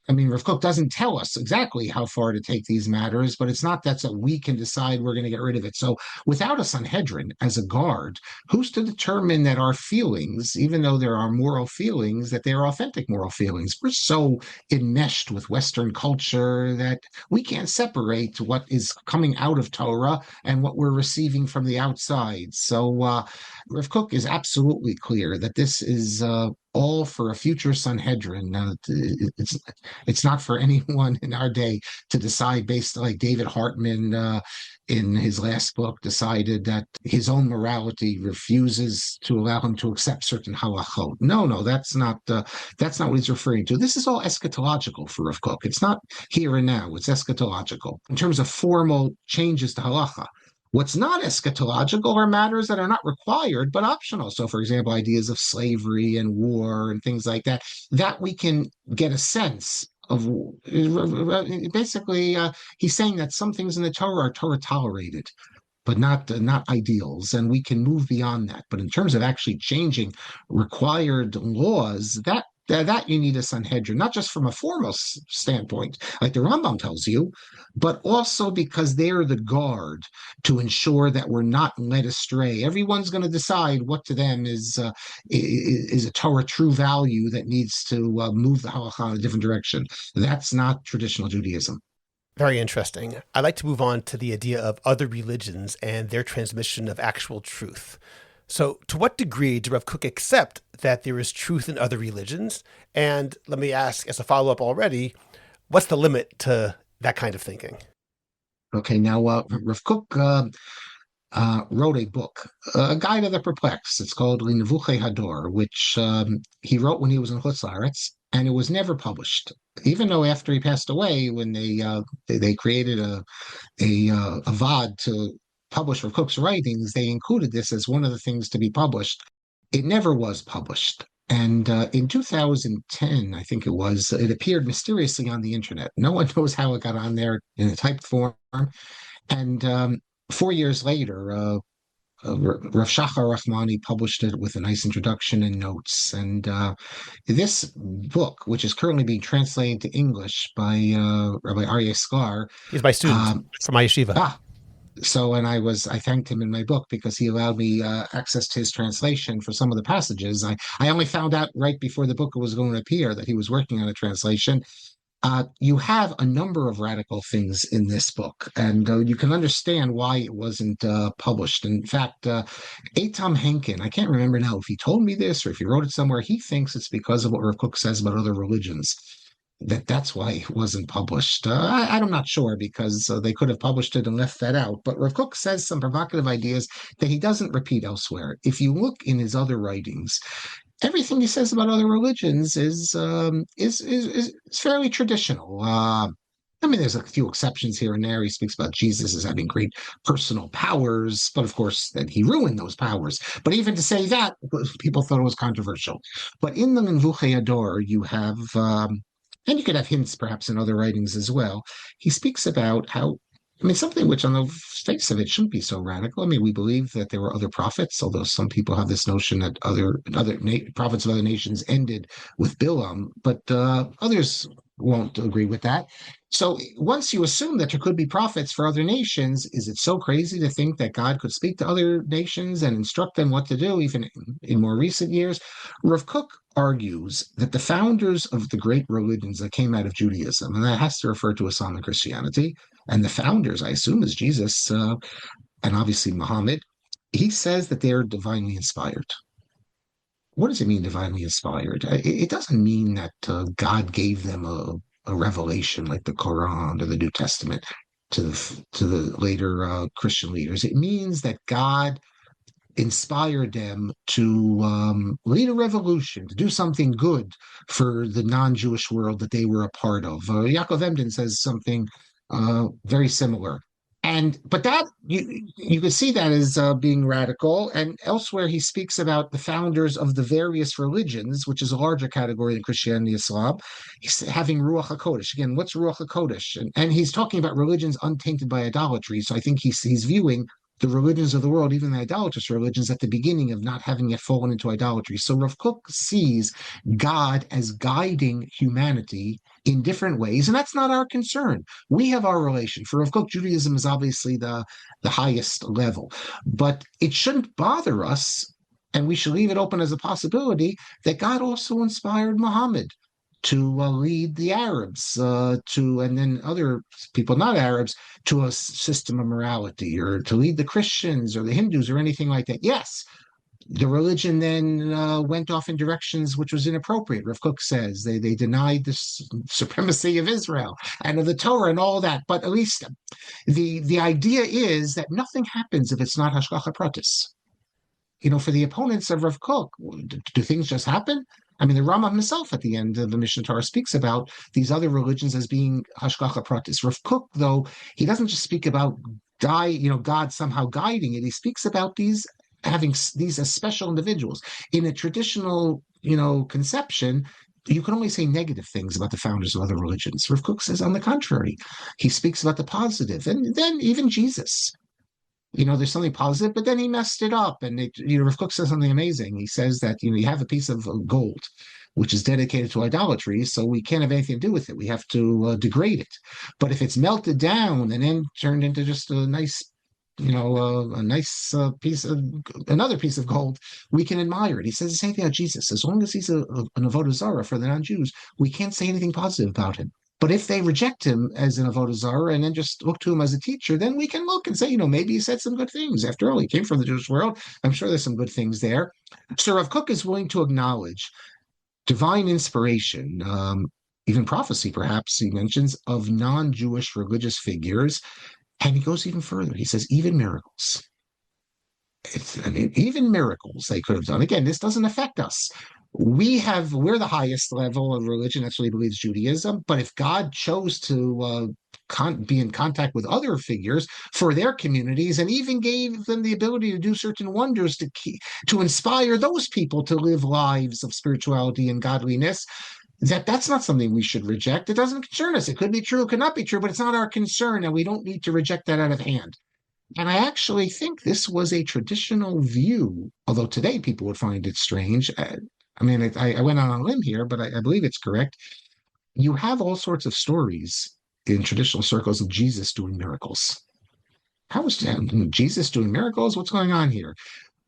Rav Kook doesn't tell us exactly how far to take these matters, but it's not that we can decide we're going to get rid of it. So without a Sanhedrin as a guard, who's to determine that our feelings, even though there are moral feelings, that they are authentic moral feelings? We're so enmeshed with Western culture that we can't separate what is coming out of Torah and what we're receiving from the outside. So Rav Kook is absolutely clear that this is all for a future Sanhedrin. It's not for anyone in our day to decide based, like David Hartman in his last book decided that his own morality refuses to allow him to accept certain halachot. No, that's not what he's referring to. This is all eschatological for Rav Kook. It's not here and now. It's eschatological in terms of formal changes to halacha. What's not eschatological are matters that are not required, but optional. So, for example, ideas of slavery and war and things like that, that we can get a sense of. Basically, he's saying that some things in the Torah are Torah tolerated, but not ideals, and we can move beyond that. But in terms of actually changing required laws, that you need a Sanhedrin, not just from a formal standpoint, like the Rambam tells you, but also because they're the guard to ensure that we're not led astray. Everyone's going to decide what to them is a Torah true value that needs to move the halacha in a different direction. That's not traditional Judaism. Very interesting. I'd like to move on to the idea of other religions and their transmission of actual truth. So to what degree do Rav Kook accept that there is truth in other religions? And let me ask as a follow-up already, what's the limit to that kind of thinking? Okay, now Rav Kook wrote a book, a guide of the perplexed. It's called Linevuche Hador, which he wrote when he was in Chutz La'aretz, and it was never published. Even though after he passed away, when they created a vad to publish Rav Kook's writings, they included this as one of the things to be published. It never was published. And in 2010, I think it appeared mysteriously on the internet. No one knows how it got on there in a typed form. And 4 years later, Rav Shachar Rahmani published it with a nice introduction and notes. And this book, which is currently being translated to English by Rabbi Aryeh Sklar. He's my student from my yeshiva. So, and I thanked him in my book because he allowed me access to his translation for some of the passages. I only found out right before the book was going to appear that he was working on a translation. You have a number of radical things in this book, and you can understand why it wasn't published. In fact, Eitam Henkin, I can't remember now if he told me this or if he wrote it somewhere, he thinks it's because of what Rav Kook says about other religions. That's why it wasn't published. I'm not sure because they could have published it and left that out. But Rav Kook says some provocative ideas that he doesn't repeat elsewhere. If you look in his other writings, everything he says about other religions is fairly traditional. There's a few exceptions here and there. He speaks about Jesus as having great personal powers, but of course, then he ruined those powers. But even to say that, people thought it was controversial. But in the Linevuche Hador, you have. And you could have hints perhaps in other writings as well. He speaks about how, something which on the face of it shouldn't be so radical. We believe that there were other prophets, although some people have this notion that other prophets of other nations ended with Bilam, but others won't agree with that. So once you assume that there could be prophets for other nations, is it so crazy to think that God could speak to other nations and instruct them what to do, even in more recent years? Rav Kook argues that the founders of the great religions that came out of Judaism, and that has to refer to Islamic Christianity, and the founders, I assume, is Jesus and obviously Muhammad, he says that they're divinely inspired. What does it mean, divinely inspired? It doesn't mean that God gave them a revelation like the Quran or the New Testament to the later Christian leaders. It means that God inspired them to lead a revolution, to do something good for the non-Jewish world that they were a part of. Yaakov Emden says something very similar. But that you could see that as being radical. And elsewhere, he speaks about the founders of the various religions, which is a larger category than Christianity, Islam. He's having Ruach HaKodesh. Again, what's Ruach HaKodesh? And he's talking about religions untainted by idolatry. So I think he's viewing the religions of the world, even the idolatrous religions, at the beginning of not having yet fallen into idolatry. So Rav Kook sees God as guiding humanity in different ways, and that's not our concern. We have our relation. For Rav Kook, Judaism is obviously the highest level, but it shouldn't bother us, and we should leave it open as a possibility that God also inspired Muhammad to lead the Arabs and then other people, not Arabs, to a system of morality, or to lead the Christians or the Hindus or anything like that. Yes, the religion then went off in directions which was inappropriate. Rav Kook says they denied the supremacy of Israel and of the Torah and all that. But at least the idea is that nothing happens if it's not hashgacha pratis. For the opponents of Rav Kook, do things just happen? The Rambam himself at the end of the Mishnah Torah speaks about these other religions as being hashgacha pratis. Rav Kook, though, he doesn't just speak about God somehow guiding it. He speaks about these having these as special individuals. In a traditional, conception, you can only say negative things about the founders of other religions. Rav Kook says, on the contrary, he speaks about the positive. And then even Jesus, there's something positive, but then he messed it up. And Rav Kook says something amazing. He says that, you have a piece of gold, which is dedicated to idolatry, so we can't have anything to do with it. We have to degrade it. But if it's melted down and then turned into just a nice, another piece of gold, we can admire it. He says the same thing about Jesus. As long as he's an avodah zarah for the non-Jews, we can't say anything positive about him. But if they reject him as an avodah zarah and then just look to him as a teacher, then we can look and say, maybe he said some good things. After all, he came from the Jewish world. I'm sure there's some good things there. So Rav Kook is willing to acknowledge divine inspiration, even prophecy, perhaps he mentions, of non-Jewish religious figures. And he goes even further. He says, even miracles. Even miracles they could have done. Again, this doesn't affect us. We're the highest level of religion. That's what he believes, Judaism. But if God chose to be in contact with other figures for their communities and even gave them the ability to do certain wonders to inspire those people to live lives of spirituality and godliness, that's not something we should reject. It doesn't concern us. It could be true, it could not be true, but it's not our concern, and we don't need to reject that out of hand. And I actually think this was a traditional view, although today people would find it strange. I went on a limb here, but I believe it's correct. You have all sorts of stories in traditional circles of Jesus doing miracles. How is Jesus doing miracles? What's going on here?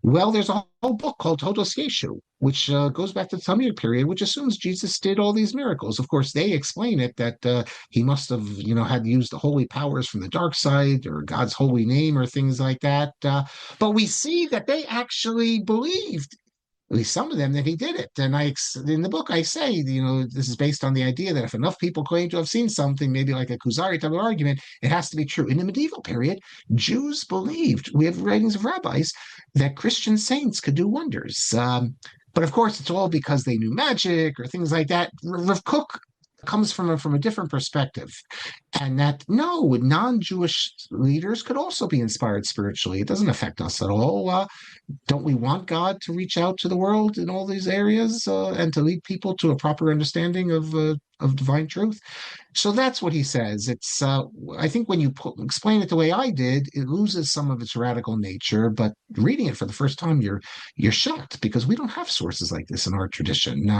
Well, there's a whole book called Todos Yeshu, which goes back to the Talmud period, which assumes Jesus did all these miracles. Of course, they explain it that he must have, had used the holy powers from the dark side or God's holy name or things like that. But we see that they actually believed, at least some of them, that he did it. And in the book, I say, this is based on the idea that if enough people claim to have seen something, maybe like a Kuzari type of argument, it has to be true. In the medieval period, Jews believed, we have writings of rabbis, that Christian saints could do wonders. But of course, it's all because they knew magic or things like that. Rav Kook comes from a different perspective, and that non-Jewish leaders could also be inspired spiritually. It doesn't affect us at all. Don't we want God to reach out to the world in all these areas and to lead people to a proper understanding of divine truth? So that's what he says. It's I think when you explain it the way I did, it loses some of its radical nature. But reading it for the first time, you're shocked because we don't have sources like this in our tradition.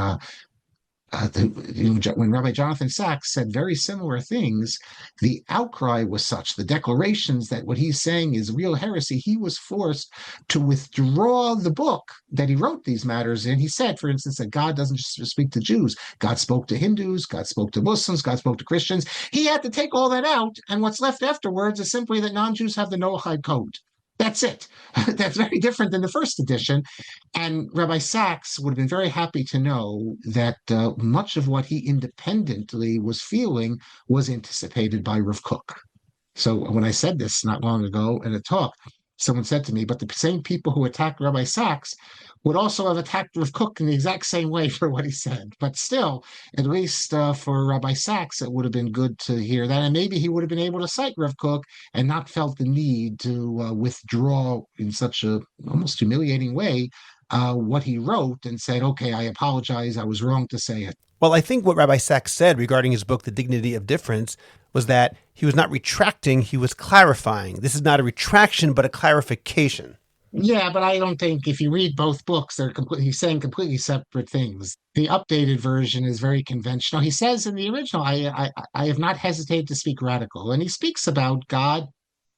When Rabbi Jonathan Sacks said very similar things, the outcry was such, the declarations that what he's saying is real heresy, he was forced to withdraw the book that he wrote these matters in. He said, for instance, that God doesn't just speak to Jews. God spoke to Hindus, God spoke to Muslims, God spoke to Christians. He had to take all that out, and what's left afterwards is simply that non-Jews have the Noahide Code. That's it. That's very different than the first edition. And Rabbi Sacks would have been very happy to know that much of what he independently was feeling was anticipated by Rav Kook. So when I said this not long ago in a talk, someone said to me, but the same people who attacked Rabbi Sacks would also have attacked Rav Kook in the exact same way for what he said. But still, at least for Rabbi Sacks, it would have been good to hear that. And maybe he would have been able to cite Rav Kook and not felt the need to withdraw in such a almost humiliating way what he wrote and said, okay, I apologize, I was wrong to say it. Well, I think what Rabbi Sacks said regarding his book, The Dignity of Difference, was that he was not retracting, he was clarifying. This is not a retraction, but a clarification. Yeah, but I don't think if you read both books, he's saying completely separate things. The updated version is very conventional. He says in the original, I have not hesitated to speak radical. And he speaks about God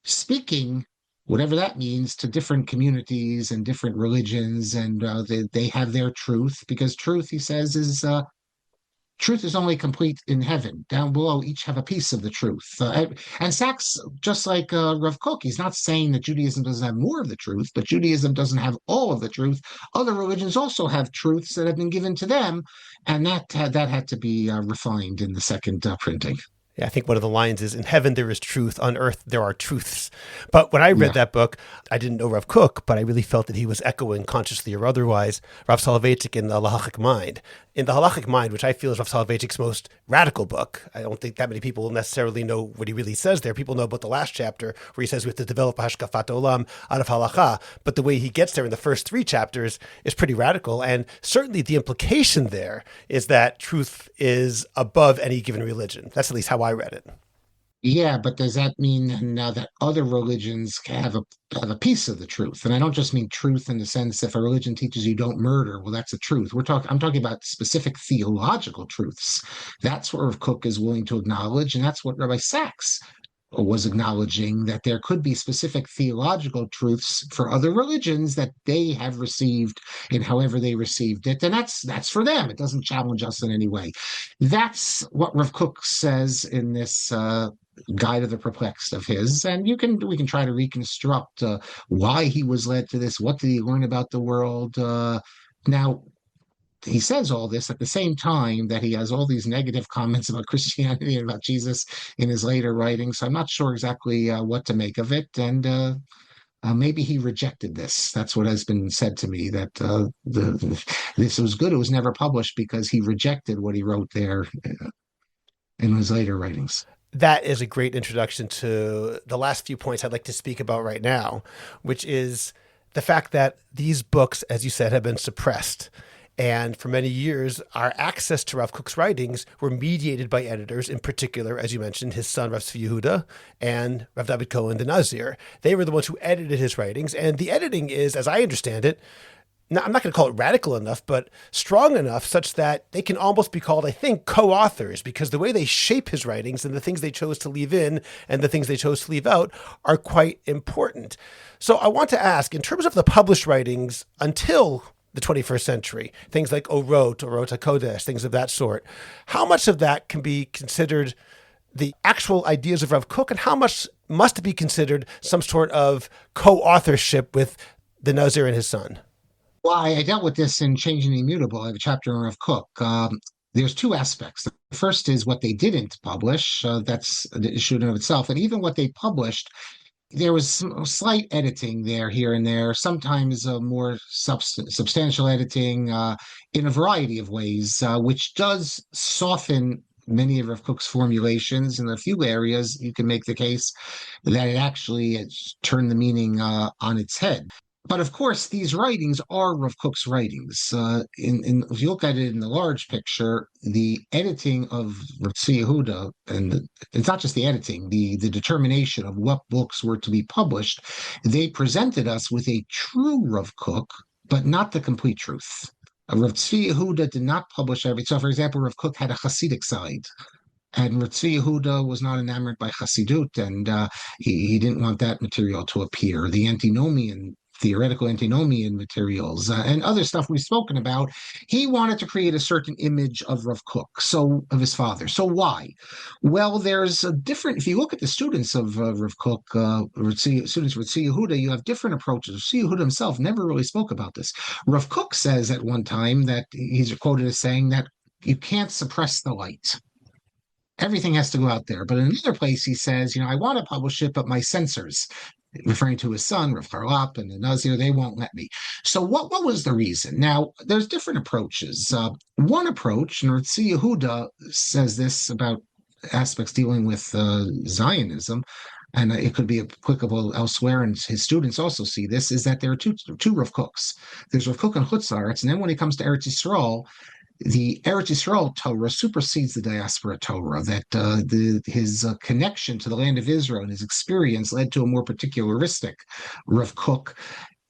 speaking, whatever that means, to different communities and different religions. And they have their truth, because truth, he says, is truth is only complete in heaven. Down below, each have a piece of the truth. And Sacks, just like Rav Kook, he's not saying that Judaism doesn't have more of the truth, but Judaism doesn't have all of the truth. Other religions also have truths that have been given to them, and that had to be refined in the second printing. Yeah, I think one of the lines is, in heaven there is truth, on earth there are truths. But when I read that book, I didn't know Rav Kook, but I really felt that he was echoing, consciously or otherwise, Rav Soloveitchik in the Halachic Mind. In the Halachic Mind, which I feel is Rav Soloveitchik's most radical book, I don't think that many people necessarily know what he really says there. People know about the last chapter, where he says we have to develop Hashkafat Olam out of Halacha. But the way he gets there in the first 3 chapters is pretty radical. And certainly the implication there is that truth is above any given religion. That's at least how I read it. Yeah, but does that mean now that other religions have a piece of the truth? And I don't just mean truth in the sense if a religion teaches you don't murder, well, that's a truth. I'm talking about specific theological truths. That's what Rav Kook is willing to acknowledge, and that's what Rabbi Sacks was acknowledging that there could be specific theological truths for other religions that they have received in however they received it, and that's for them. It doesn't challenge us in any way. That's what Rav Kook says in this Guide of the Perplexed of his, and we can try to reconstruct why he was led to this. What did he learn about the world? Now, he says all this at the same time that he has all these negative comments about Christianity and about Jesus in his later writings. So I'm not sure exactly what to make of it. And maybe he rejected this. That's what has been said to me, that this was good. It was never published because he rejected what he wrote there in his later writings. That is a great introduction to the last few points I'd like to speak about right now, which is the fact that these books, as you said, have been suppressed. And for many years, our access to Rav Kook's writings were mediated by editors, in particular, as you mentioned, his son, Rav Tzvi Yehuda, and Rav David Cohen, the Nazir. They were the ones who edited his writings. And the editing is, as I understand it, I'm not going to call it radical enough, but strong enough such that they can almost be called, I think, co-authors, because the way they shape his writings and the things they chose to leave in and the things they chose to leave out are quite important. So I want to ask, in terms of the published writings until the 21st century, things like Orot, Orot HaKodesh, things of that sort, how much of that can be considered the actual ideas of Rav Kook, and how much must be considered some sort of co-authorship with the Nazir and his son? Well, I dealt with this in Changing the Immutable. I have a chapter on Rav Kook. There's two aspects. The first is what they didn't publish. That's the issue in and of itself. And even what they published, there was some slight editing there, here and there, sometimes more substantial editing in a variety of ways, which does soften many of Rav Kook's formulations. In a few areas, you can make the case that it actually turned the meaning on its head. But of course, these writings are Rav Kook's writings. If you look at it in the large picture, the editing of Rav Tzvi Yehuda, and it's not just the editing, the determination of what books were to be published, they presented us with a true Rav Kook, but not the complete truth. Rav Tzvi Yehuda did not publish everything. So, for example, Rav Kook had a Hasidic side. And Rav Tzvi Yehuda was not enamored by Hasidut, and he didn't want that material to appear. The antinomian, theoretical antinomian materials and other stuff we've spoken about, he wanted to create a certain image of Rav Kook, of his father. So why? Well, there's a different, if you look at the students of Rav Kook, students of Rav Tzvi Yehuda, you have different approaches. Tzvi Yehuda himself never really spoke about this. Rav Kook says at one time that he's quoted as saying that you can't suppress the light. Everything has to go out there. But in another place, he says, I want to publish it, but my censors, referring to his son, Rav Harlap and the Nazir, they won't let me. So what was the reason? Now, there's different approaches. One approach, and Rav Tzvi Yehuda says this about aspects dealing with Zionism, and it could be applicable elsewhere, and his students also see this, is that there are two Rav Kooks. There's Rav Kook and Chutz La'aretz, and then when it comes to Eretz Yisrael, the Eretz Yisrael Torah supersedes the diaspora Torah, that his connection to the land of Israel and his experience led to a more particularistic Rav Kook.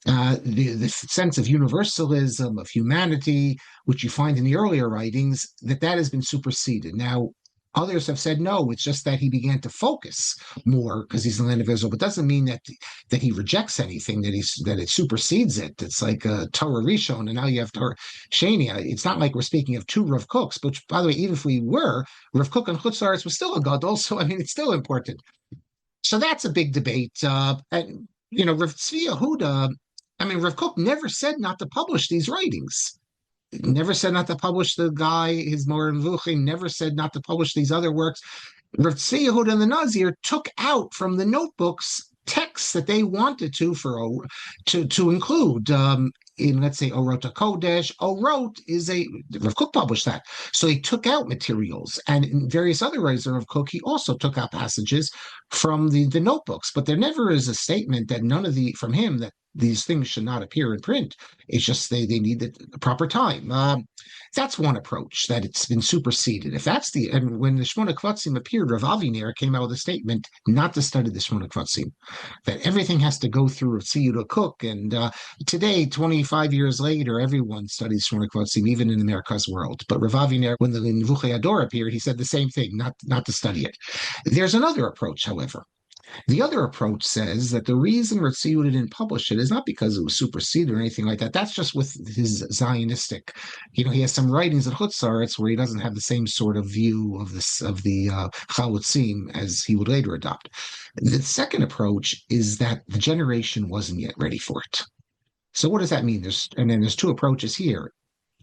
The sense of universalism, of humanity, which you find in the earlier writings, that has been superseded. Now, others have said, no, it's just that he began to focus more because he's in the land of Israel, but doesn't mean that he rejects anything, that it supersedes it. It's like Torah Rishon, and now you have Torah Sheni. It's not like we're speaking of two Rav Kooks, but by the way, even if we were, Rav Kook and Chutz La'aretz was still a gadol, so it's still important. So that's a big debate. And Rav Tzvi Yehuda, Rav Kook never said not to publish these writings. Never said not to publish the guy, his Moreh Nevuchim, never said not to publish these other works. Rav Tzvi Yehuda and the Nazir took out from the notebooks texts that they wanted to include in, let's say, Orot HaKodesh. Orot is Rav Kook published that. So he took out materials. And in various other writings of Rav Kook, he also took out passages from the notebooks. But there never is a statement that from him that these things should not appear in print. It's just they need the proper time. That's one approach, that it's been superseded. If that's and when the Shmona Kvatzim appeared, Rav Aviner came out with a statement not to study the Shmona Kvatzim, that everything has to go through Rav Tzvi Yehuda Kook. And today, 25 years later, everyone studies Shmona Kvatzim, even in America's world. But Rav Aviner, when the Nevuchei Ador appeared, he said the same thing, not to study it. There's another approach, however. The other approach says that the reason Rav Tzvi Yehuda didn't publish it is not because it was superseded or anything like that. That's just with his Zionistic. He has some writings at Chutz La'aretz where he doesn't have the same sort of view of the Chalutzim as he would later adopt. The second approach is that the generation wasn't yet ready for it. So what does that mean? There's two approaches here.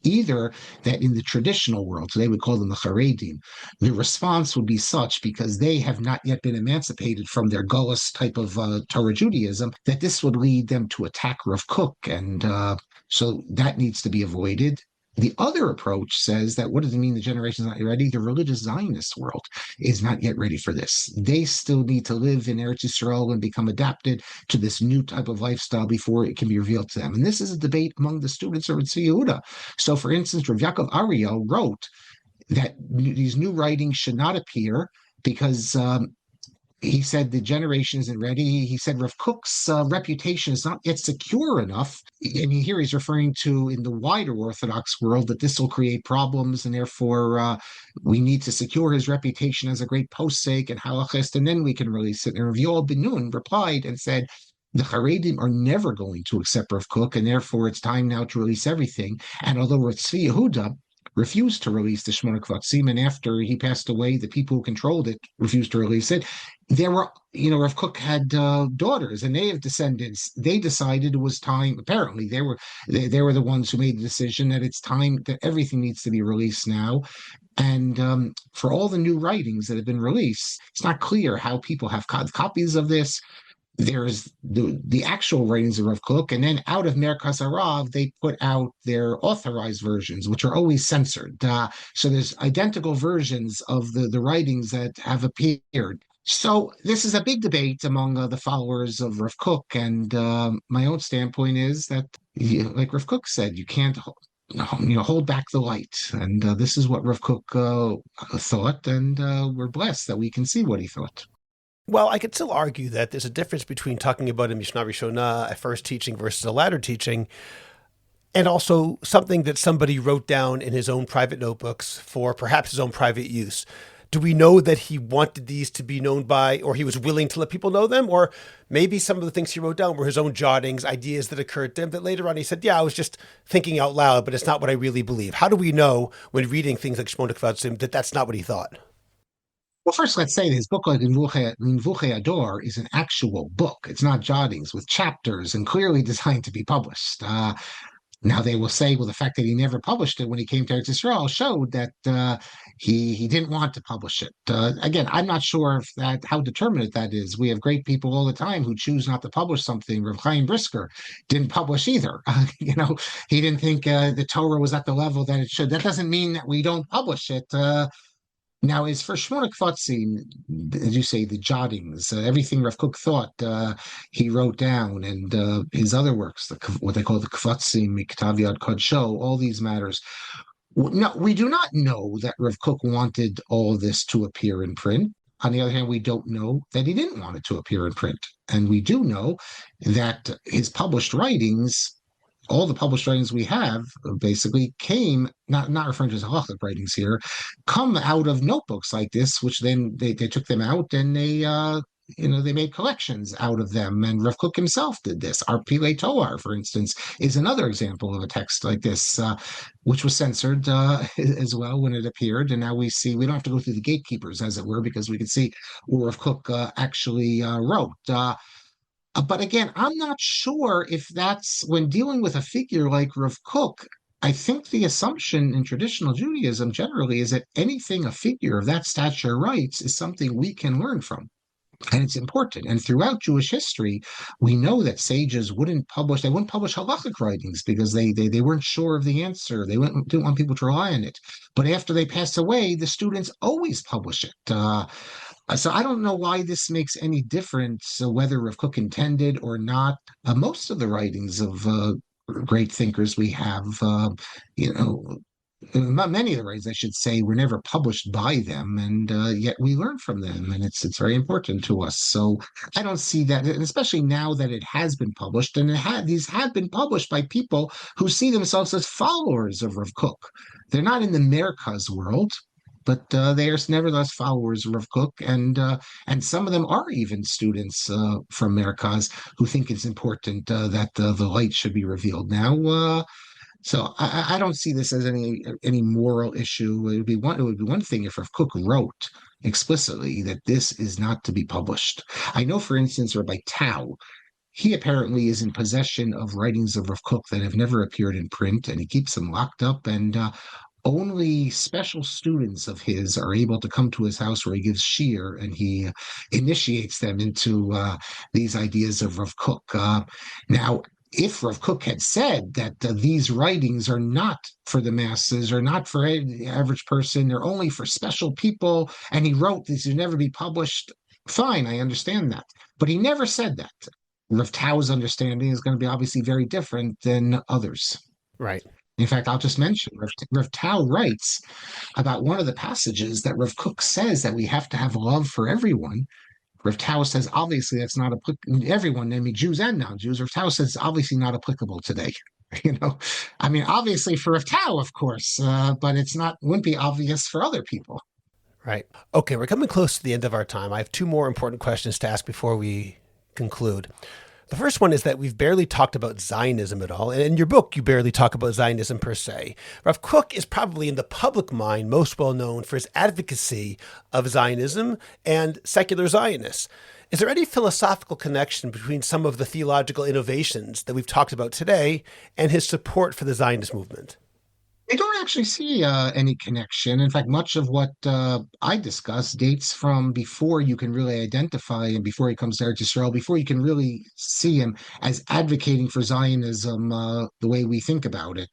Either that in the traditional world, today we call them the Haredim, the response would be such because they have not yet been emancipated from their Gullus type of Torah Judaism, that this would lead them to attack Rav Kook, and so that needs to be avoided. The other approach says that what does it mean the generation is not ready? The religious Zionist world is not yet ready for this. They still need to live in Eretz Yisrael and become adapted to this new type of lifestyle before it can be revealed to them. And this is a debate among the students of Rav Tzvi Yehuda. So, for instance, Rav Yaakov Ariel wrote that these new writings should not appear because he said the generation isn't ready. He said Rav Kook's reputation is not yet secure enough. And here he's referring to in the wider Orthodox world that this will create problems, and therefore we need to secure his reputation as a great posek and halachist, and then we can release it. And Rav Yoel Ben Nun replied and said, the Haredim are never going to accept Rav Kook, and therefore it's time now to release everything. And although Rav Tzvi Yehuda refused to release the Shmona Kvatzim, and after he passed away, the people who controlled it refused to release it. There were, Rav Kook had daughters, and they have descendants. They decided it was time. Apparently, they were the ones who made the decision that it's time that everything needs to be released now. And for all the new writings that have been released, it's not clear how people have copies of this. There's the actual writings of Rav Kook, and then out of Merkaz Harav, they put out their authorized versions, which are always censored. So there's identical versions of the writings that have appeared. So this is a big debate among the followers of Rav Kook, and my own standpoint is that, like Rav Kook said, you can't hold back the light. And this is what Rav Kook thought, and we're blessed that we can see what he thought. Well, I could still argue that there's a difference between talking about a Mishnah Rishonah, a first teaching versus a latter teaching, and also something that somebody wrote down in his own private notebooks for perhaps his own private use. Do we know that he wanted these to be known by, or he was willing to let people know them? Or maybe some of the things he wrote down were his own jottings, ideas that occurred to him that later on he said, yeah, I was just thinking out loud, but it's not what I really believe. How do we know when reading things like Shmona Kvatzim that that's not what he thought? Well, first, let's say his book, like Nevuchei Ador, is an actual book. It's not jottings with chapters and clearly designed to be published. Now they will say, well, the fact that he never published it when he came to Eretz Yisrael showed that he didn't want to publish it. Again, I'm not sure how determinate that is. We have great people all the time who choose not to publish something. Rav Chaim Brisker didn't publish either. He didn't think the Torah was at the level that it should. That doesn't mean that we don't publish it. Now, as for Shmona Kvatzim, as you say, the jottings, everything Rav Kook thought, he wrote down, and his other works, what they call the Kvatzim, Miktav Yad Kodsho, all these matters. No, we do not know that Rav Kook wanted all this to appear in print. On the other hand, we don't know that he didn't want it to appear in print. And we do know that his published writings, all the published writings we have basically came, not referring to his halachic writings here, come out of notebooks like this, which then they took them out and they made collections out of them. And Rav Kook himself did this. Our Pilei Toar, for instance, is another example of a text like this, which was censored as well when it appeared. And now we don't have to go through the gatekeepers, as it were, because we can see what Rav Kook actually wrote. But again, I'm not sure if that's, when dealing with a figure like Rav Kook, I think the assumption in traditional Judaism generally is that anything a figure of that stature writes is something we can learn from. And it's important. And throughout Jewish history, we know that sages wouldn't publish halachic writings because they weren't sure of the answer. They didn't want people to rely on it. But after they pass away, the students always publish it. So I don't know why this makes any difference, whether Rav Kook intended or not. Most of the writings of great thinkers we have, you know, not many of the writings, I should say, were never published by them, and yet we learn from them, and it's very important to us. So I don't see that, and especially now that it has been published, and these have been published by people who see themselves as followers of Rav Kook. They're not in the Merkaz world, but they are nevertheless followers of Rav Kook, and some of them are even students from Merkaz who think it's important that the light should be revealed now. So I don't see this as any moral issue. It would be one thing if Rav Kook wrote explicitly that this is not to be published. I know, for instance, Rabbi Tao, he apparently is in possession of writings of Rav Kook that have never appeared in print, and he keeps them locked up. And only special students of his are able to come to his house where he gives shiur, and he initiates them into these ideas of Rav Kook. Now, if Rav Kook had said that these writings are not for the masses, or not for the average person, they're only for special people, and he wrote these would never be published, fine, I understand that. But he never said that. Rav Tao's understanding is going to be obviously very different than others. Right. In fact, I'll just mention Rav Tao writes about one of the passages that Rav Kook says that we have to have love for everyone. Rav Tao says, obviously, that's not applicable. Everyone, I mean, Jews and non-Jews. Rav Tao says, obviously not applicable today. I mean, obviously for Rav Tao, of course, but wouldn't be obvious for other people. Right. Okay, we're coming close to the end of our time. I have two more important questions to ask before we conclude. The first one is that we've barely talked about Zionism at all. And in your book, you barely talk about Zionism per se. Rav Kook is probably in the public mind most well known for his advocacy of Zionism and secular Zionists. Is there any philosophical connection between some of the theological innovations that we've talked about today and his support for the Zionist movement? I don't actually see any connection. In fact, much of what I discuss dates from before you can really identify him, before he comes to Eretz Yisrael, before you can really see him as advocating for Zionism the way we think about it.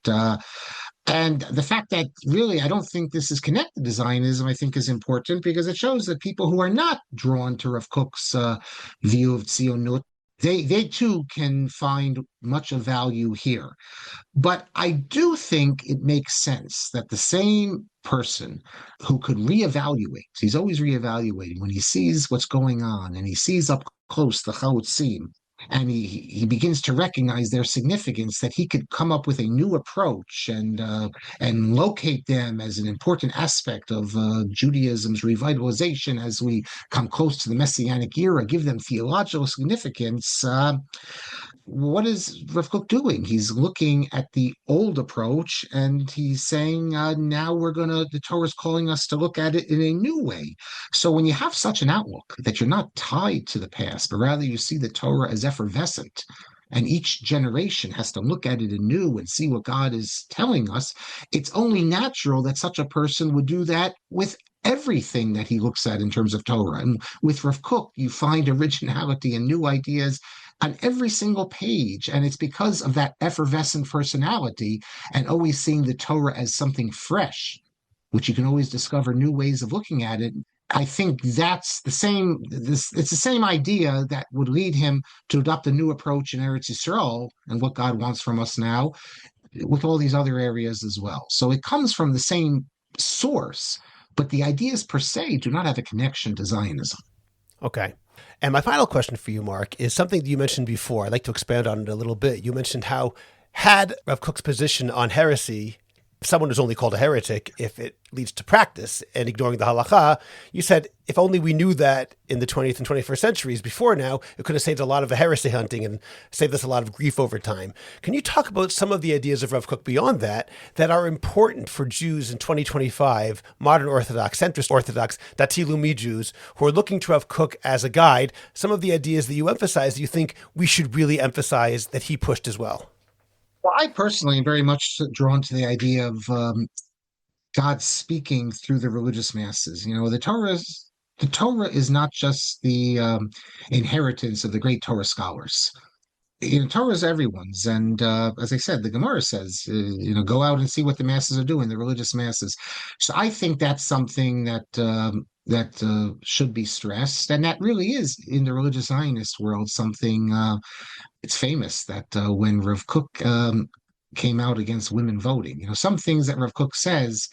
And the fact that really I don't think this is connected to Zionism, I think is important, because it shows that people who are not drawn to Rav Kook's view of Tzionut, they too can find much of value here. But I do think it makes sense that the same person who could reevaluate, he's always reevaluating when he sees what's going on and he sees up close the chalutzim, and he begins to recognize their significance, that he could come up with a new approach and locate them as an important aspect of Judaism's revitalization as we come close to the Messianic era, give them theological significance. What is Rav Kook doing? He's looking at the old approach and he's saying, now the Torah is calling us to look at it in a new way. So when you have such an outlook that you're not tied to the past, but rather you see the Torah as effervescent, and each generation has to look at it anew and see what God is telling us, it's only natural that such a person would do that with everything that he looks at in terms of Torah. And with Rav Kook, you find originality and new ideas on every single page. And it's because of that effervescent personality and always seeing the Torah as something fresh, which you can always discover new ways of looking at it. I think that's it's the same idea that would lead him to adopt a new approach in Eretz Yisrael and what God wants from us now with all these other areas as well. So it comes from the same source, but the ideas per se do not have a connection to Zionism. Okay. And my final question for you, Mark, is something that you mentioned before. I'd like to expand on it a little bit. You mentioned how had Rav Kook's position on heresy, someone is only called a heretic if it leads to practice and ignoring the halacha. You said, if only we knew that in the 20th and 21st centuries before now, it could have saved a lot of the heresy hunting and saved us a lot of grief over time. Can you talk about some of the ideas of Rav Kook beyond that are important for Jews in 2025, modern Orthodox, centrist Orthodox, dati leumi Jews who are looking to Rav Kook as a guide, some of the ideas that you emphasize, you think we should really emphasize that he pushed as well? Well, I personally am very much drawn to the idea of God speaking through the religious masses. The Torah is not just the inheritance of the great Torah scholars. Torah is everyone's, and as I said, the Gemara says, go out and see what the masses are doing, the religious masses. So I think that's something that should be stressed, and that really is in the religious Zionist world something. It's famous that when Rav Kook came out against women voting, some things that Rav Kook says.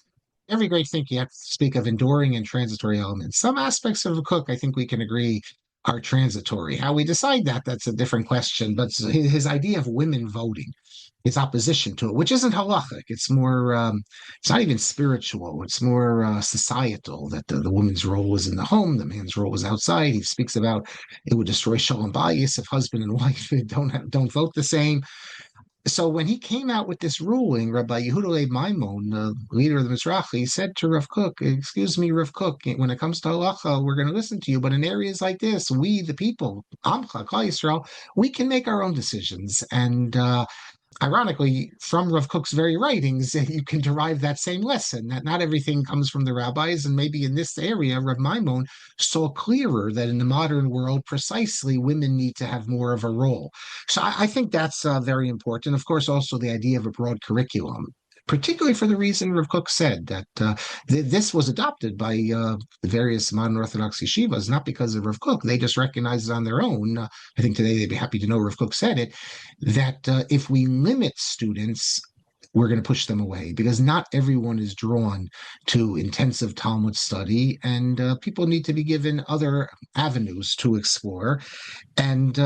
Every great thing you have to speak of enduring and transitory elements. Some aspects of Rav Kook, I think we can agree, are transitory. How we decide that's a different question. But his idea of women voting, his opposition to it, which isn't halachic, it's more, it's not even spiritual. It's more societal. That the woman's role is in the home, the man's role is outside. He speaks about it would destroy shalom bayis if husband and wife don't vote the same. So when he came out with this ruling, Rabbi Yehuda Maimon, the leader of the Mizrahi, said to Rav Kook, "Excuse me, Rav Kook, when it comes to halacha, we're going to listen to you, but in areas like this, we, the people, Amcha, Klal Yisrael, we can make our own decisions." And ironically, from Rav Kook's very writings, you can derive that same lesson, that not everything comes from the rabbis. And maybe in this area, Rav Maimon saw clearer that in the modern world, precisely, women need to have more of a role. So I think that's very important. Of course, also the idea of a broad curriculum, particularly for the reason Rav Kook said that this was adopted by the various modern Orthodox yeshivas, not because of Rav Kook. They just recognized it on their own. I think today they'd be happy to know Rav Kook said it, that if we limit students, we're going to push them away because not everyone is drawn to intensive Talmud study, and people need to be given other avenues to explore. And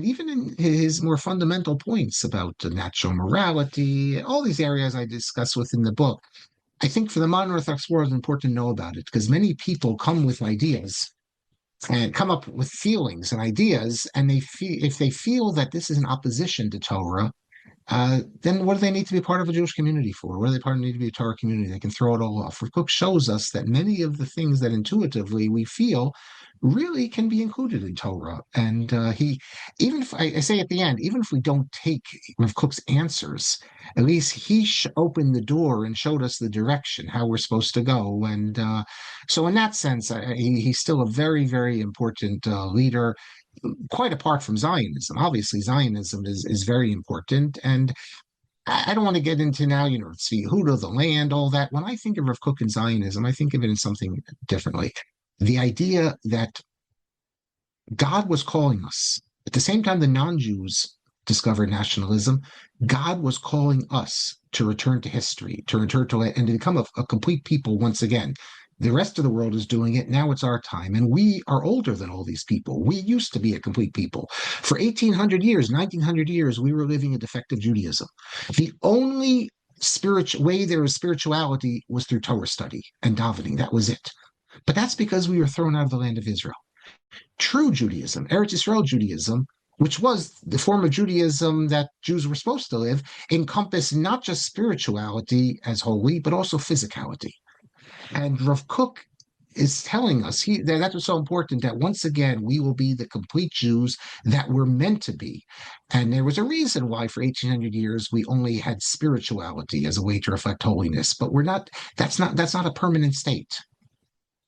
even in his more fundamental points about natural morality, all these areas I discuss within the book, I think for the modern Orthodox world, it's important to know about it because many people come with ideas and come up with feelings and ideas, and if they feel that this is in opposition to Torah, then what do they need to be part of a Jewish community for? What do they need to be a Torah community? They can throw it all off. Rav Kook shows us that many of the things that intuitively we feel really can be included in Torah. And even if I say at the end, even if we don't take Rav Kook's answers, at least he opened the door and showed us the direction, how we're supposed to go. And so in that sense, he's still a very, very important leader, quite apart from Zionism. Obviously, Zionism is very important. And I don't want to get into now, Tzvi Yehuda, the land, all that. When I think of Rav Kook and Zionism, I think of it in something differently. The idea that God was calling us. At the same time the non-Jews discovered nationalism, God was calling us to return to history, to return to and to become a complete people once again. The rest of the world is doing it. Now it's our time. And we are older than all these people. We used to be a complete people. For 1,800 years, 1,900 years, we were living a defective Judaism. The only spiritual way there was spirituality was through Torah study and davening. That was it. But that's because we were thrown out of the land of Israel. True Judaism, Eretz Yisrael Judaism, which was the form of Judaism that Jews were supposed to live, encompassed not just spirituality as holy, but also physicality. And Rav Kook is telling us that was so important, that once again we will be the complete Jews that we're meant to be. And there was a reason why for 1,800 years we only had spirituality as a way to reflect holiness, but that's not a permanent state.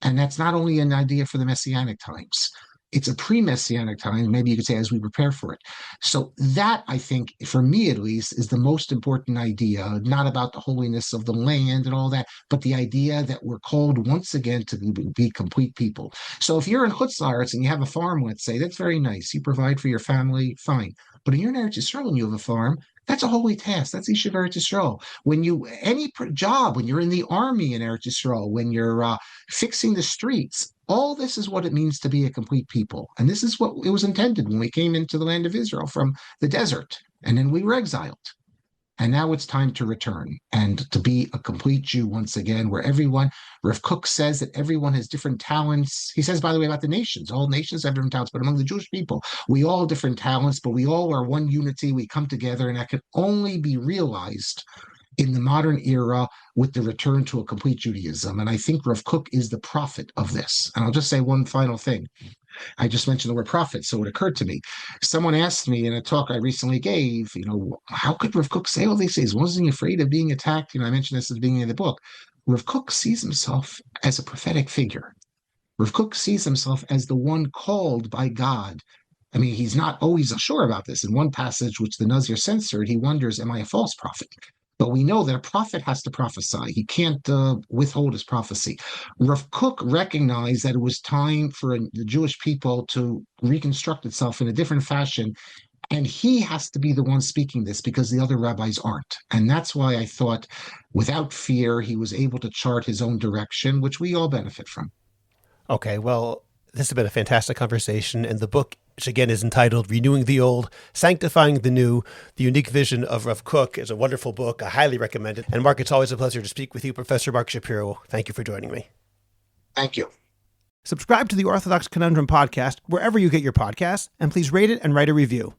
And that's not only an idea for the Messianic times. It's a pre-Messianic time, maybe you could say, as we prepare for it. So that, I think, for me at least, is the most important idea, not about the holiness of the land and all that, but the idea that we're called once again to be complete people. So if you're in Chutz La'aretz and you have a farm, let's say, that's very nice. You provide for your family, fine. But if you're in Eretz Yisrael and you have a farm, that's a holy task. That's yeshiva Eretz Yisrael. When any job, when you're in the army in Eretz Yisrael, when you're fixing the streets, all this is what it means to be a complete people. And this is what it was intended when we came into the land of Israel from the desert. And then we were exiled. And now it's time to return and to be a complete Jew once again, where everyone, Rav Kook says that everyone has different talents. He says, by the way, about the nations, all nations have different talents, but among the Jewish people, we all have different talents, but we all are one unity. We come together, and that can only be realized in the modern era with the return to a complete Judaism. And I think Rav Kook is the prophet of this. And I'll just say one final thing. I just mentioned the word prophet, so it occurred to me. Someone asked me in a talk I recently gave, how could Rav Kook say all these things? Wasn't he afraid of being attacked? I mentioned this at the beginning of the book. Rav Kook sees himself as a prophetic figure. Rav Kook sees himself as the one called by God I mean, he's not always sure about this. In one passage, which the Nazir censored, he wonders, am I a false prophet? But we know that a prophet has to prophesy. He can't withhold his prophecy. Rav Kook recognized that it was time for the Jewish people to reconstruct itself in a different fashion. And he has to be the one speaking this because the other rabbis aren't. And that's why I thought, without fear, he was able to chart his own direction, which we all benefit from. Okay, well, this has been a fantastic conversation. And the book, which again is entitled Renewing the Old, Sanctifying the New, The Unique Vision of Rav Kook, is a wonderful book. I highly recommend it. And Mark, it's always a pleasure to speak with you, Professor Mark Shapiro. Thank you for joining me. Thank you. Subscribe to the Orthodox Conundrum podcast wherever you get your podcasts, and please rate it and write a review.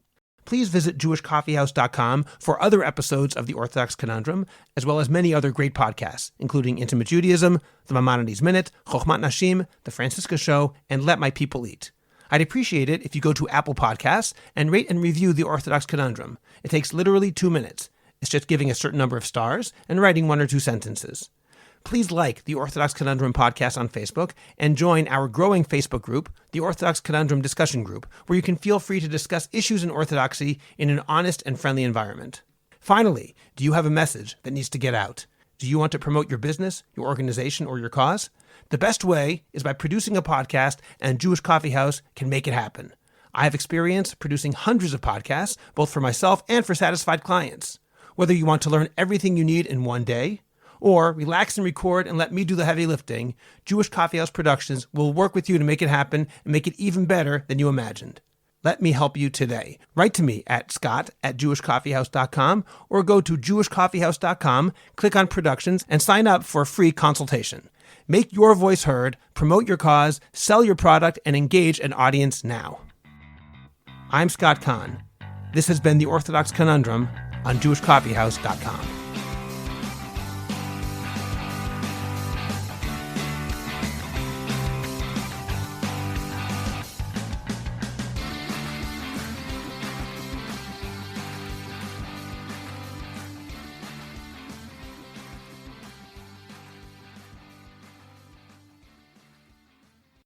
Please visit jewishcoffeehouse.com for other episodes of the Orthodox Conundrum, as well as many other great podcasts, including Intimate Judaism, The Maimonides Minute, Chochmat Nashim, The Francisca Show, and Let My People Eat. I'd appreciate it if you go to Apple Podcasts and rate and review the Orthodox Conundrum. It takes literally 2 minutes. It's just giving a certain number of stars and writing 1 or 2 sentences. Please like the Orthodox Conundrum podcast on Facebook and join our growing Facebook group, the Orthodox Conundrum Discussion Group, where you can feel free to discuss issues in Orthodoxy in an honest and friendly environment. Finally, do you have a message that needs to get out? Do you want to promote your business, your organization, or your cause? The best way is by producing a podcast, and Jewish Coffee House can make it happen. I have experience producing hundreds of podcasts, both for myself and for satisfied clients. Whether you want to learn everything you need in one day, or relax and record and let me do the heavy lifting, Jewish Coffee House Productions will work with you to make it happen and make it even better than you imagined. Let me help you today. Write to me at scott@jewishcoffeehouse.com or go to jewishcoffeehouse.com, click on Productions, and sign up for a free consultation. Make your voice heard, promote your cause, sell your product, and engage an audience now. I'm Scott Kahn. This has been the Orthodox Conundrum on jewishcoffeehouse.com.